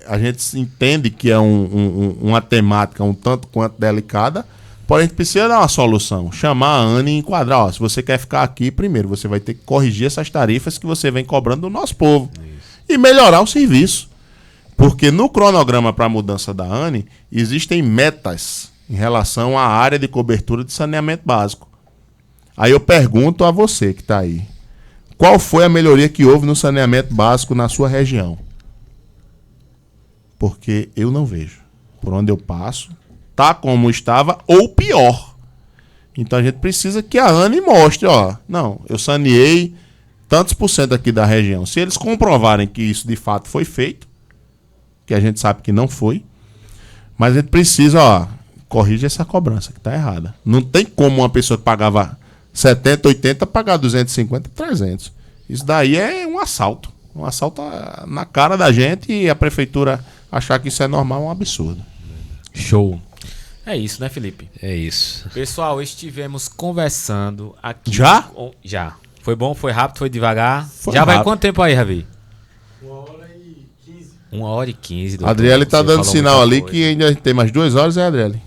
a gente entende que é uma temática um tanto quanto delicada, porém a gente precisa dar uma solução. Chamar a ANE e enquadrar. Se você quer ficar aqui, primeiro você vai ter que corrigir essas tarifas que você vem cobrando do nosso povo. Isso. E melhorar o serviço. Porque no cronograma para a mudança da ANE, existem metas em relação à área de cobertura de saneamento básico. Aí eu pergunto a você que está aí, qual foi a melhoria que houve no saneamento básico na sua região? Porque eu não vejo. Por onde eu passo, tá como estava ou pior. Então a gente precisa que a ANE mostre, ó, não, eu saneei tantos por cento aqui da região. Se eles comprovarem que isso de fato foi feito, que a gente sabe que não foi, mas a gente precisa, ó, corrige essa cobrança que tá errada. Não tem como uma pessoa que pagava 70, 80 pagar 250, 300. Isso daí é um assalto na cara da gente, e a prefeitura achar que isso é normal é um absurdo. Show. É isso, né, Felipe? É isso. Pessoal, estivemos conversando aqui. Já? Já. Foi bom, foi rápido, foi devagar. Foi Já vai rápido. quanto tempo aí, Ravi? 1h15. A doutor. Adriele tá Você dando falou sinal muita ali coisa. que ainda tem mais 2 horas, é, Adriele?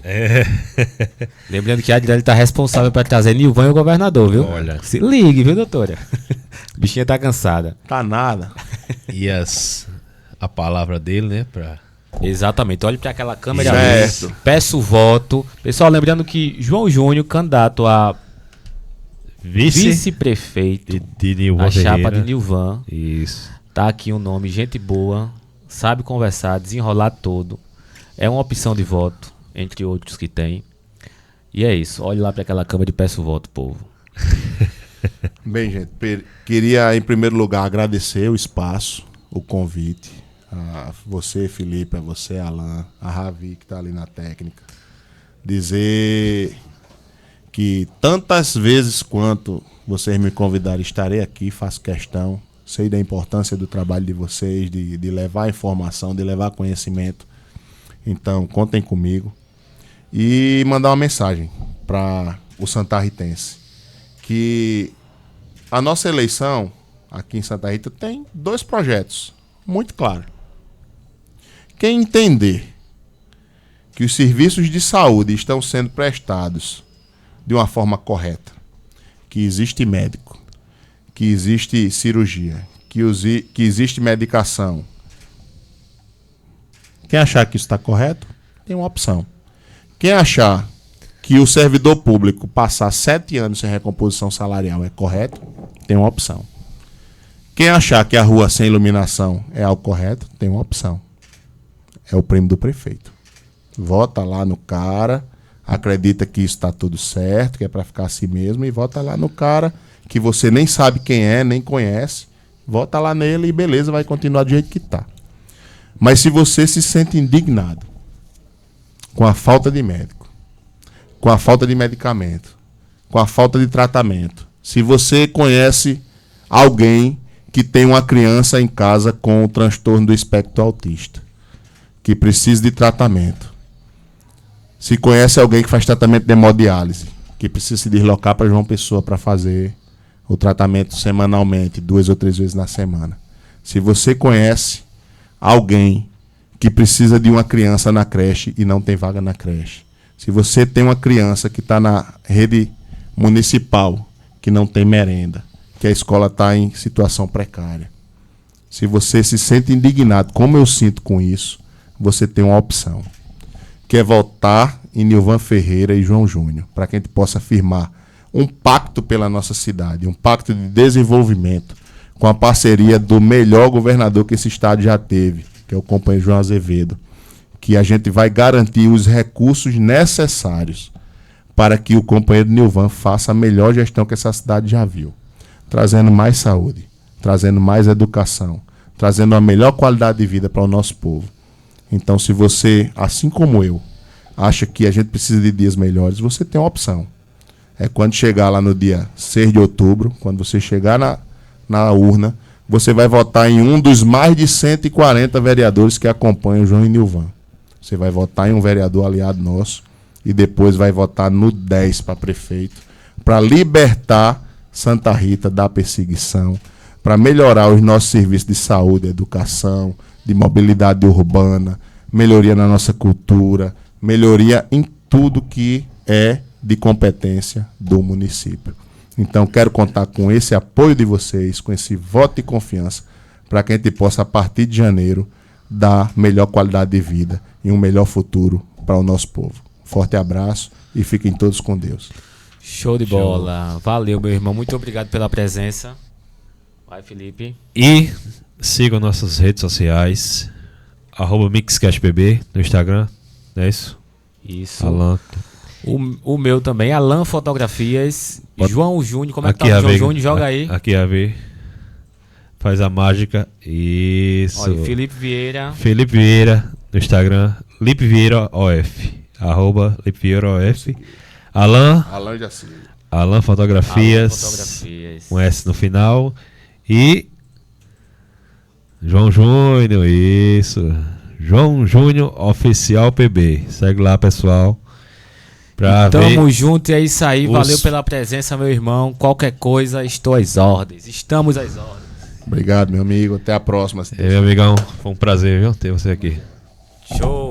Lembrando que a Adriele tá responsável para trazer Nilvan e o governador, viu? Olha. Se ligue, viu, doutora? Bichinha tá cansada. Tá nada. E a palavra dele, né? Exatamente. Olhe para aquela câmera Certo. ali. Peço voto. Pessoal, lembrando que João Júnior, candidato a vice-prefeito de Nilvan na chapa Ferreira. de Nilvan. Isso. Tá aqui um nome, gente boa, sabe conversar, desenrolar todo. É uma opção de voto, entre outros que tem. E é isso. Olhe lá para aquela câmera e peço voto, povo. Bem, gente, queria em primeiro lugar agradecer o espaço, o convite. A você, Felipe, a você, Alan, a Ravi, que está ali na técnica. Dizer que tantas vezes quanto vocês me convidarem, estarei aqui, faço questão. Sei da importância do trabalho de vocês, de levar informação, de levar conhecimento. Então, contem comigo. E mandar uma mensagem para o santarritense. Que a nossa eleição aqui em Santa Rita tem 2 projetos muito claros. Quem entender que os serviços de saúde estão sendo prestados de uma forma correta, que existe médico, que existe cirurgia, que existe medicação, quem achar que isso está correto, tem uma opção. Quem achar que o servidor público passar 7 anos sem recomposição salarial é correto, tem uma opção. Quem achar que a rua sem iluminação é algo correto, tem uma opção. É o prêmio do prefeito. Vota lá no cara, acredita que isso está tudo certo, que é para ficar assim mesmo, e vota lá no cara que você nem sabe quem é, nem conhece. Vota lá nele e beleza, vai continuar do jeito que está. Mas se você se sente indignado com a falta de médico, com a falta de medicamento, com a falta de tratamento, se você conhece alguém que tem uma criança em casa com o transtorno do espectro autista, que precisa de tratamento, se conhece alguém que faz tratamento de hemodiálise, que precisa se deslocar para João Pessoa para fazer o tratamento semanalmente, 2 ou 3 vezes na semana, se você conhece alguém que precisa de uma criança na creche e não tem vaga na creche, se você tem uma criança que está na rede municipal, que não tem merenda, que a escola está em situação precária, se você se sente indignado, como eu sinto com isso, você tem uma opção, que é votar em Nilvan Ferreira e João Júnior, para que a gente possa firmar um pacto pela nossa cidade, um pacto de desenvolvimento, com a parceria do melhor governador que esse estado já teve, que é o companheiro João Azevedo, que a gente vai garantir os recursos necessários para que o companheiro Nilvan faça a melhor gestão que essa cidade já viu, trazendo mais saúde, trazendo mais educação, trazendo a melhor qualidade de vida para o nosso povo. Então, se você, assim como eu, acha que a gente precisa de dias melhores, você tem uma opção. É quando chegar lá no dia 6 de outubro, quando você chegar na urna, você vai votar em um dos mais de 140 vereadores que acompanham o João e Nilvan. Você vai votar em um vereador aliado nosso e depois vai votar no 10 para prefeito, para libertar Santa Rita da perseguição, para melhorar os nossos serviços de saúde, educação, de mobilidade urbana, melhoria na nossa cultura, melhoria em tudo que é de competência do município. Então, quero contar com esse apoio de vocês, com esse voto de confiança, para que a gente possa, a partir de janeiro, dar melhor qualidade de vida e um melhor futuro para o nosso povo. Forte abraço e fiquem todos com Deus. Show de bola. Valeu, meu irmão. Muito obrigado pela presença. Vai, Felipe. E sigam nossas redes sociais. @MixCastPB no Instagram. Não é isso? Isso. Alan. O meu também, Alan Fotografias. João Júnior. Como é que Aqui tá a o João ver, Júnior? Joga aí. Aqui a ver. Faz a mágica. Isso. Olha, Felipe Vieira. Felipe Vieira no Instagram. Lipe Vieira OF. @Lipe Vieira OF. Alan Jacinto. Alan Fotografias. Alan Fotografias. Um S no final. E João Júnior, isso. João Júnior Oficial PB. Segue lá, pessoal. Pra Tamo ver junto e é isso aí. os- Valeu pela presença, meu irmão. Qualquer coisa, estou às ordens. Estamos às ordens. Obrigado, meu amigo. Até a próxima. meu amigão, foi um prazer, viu, ter você aqui. Show.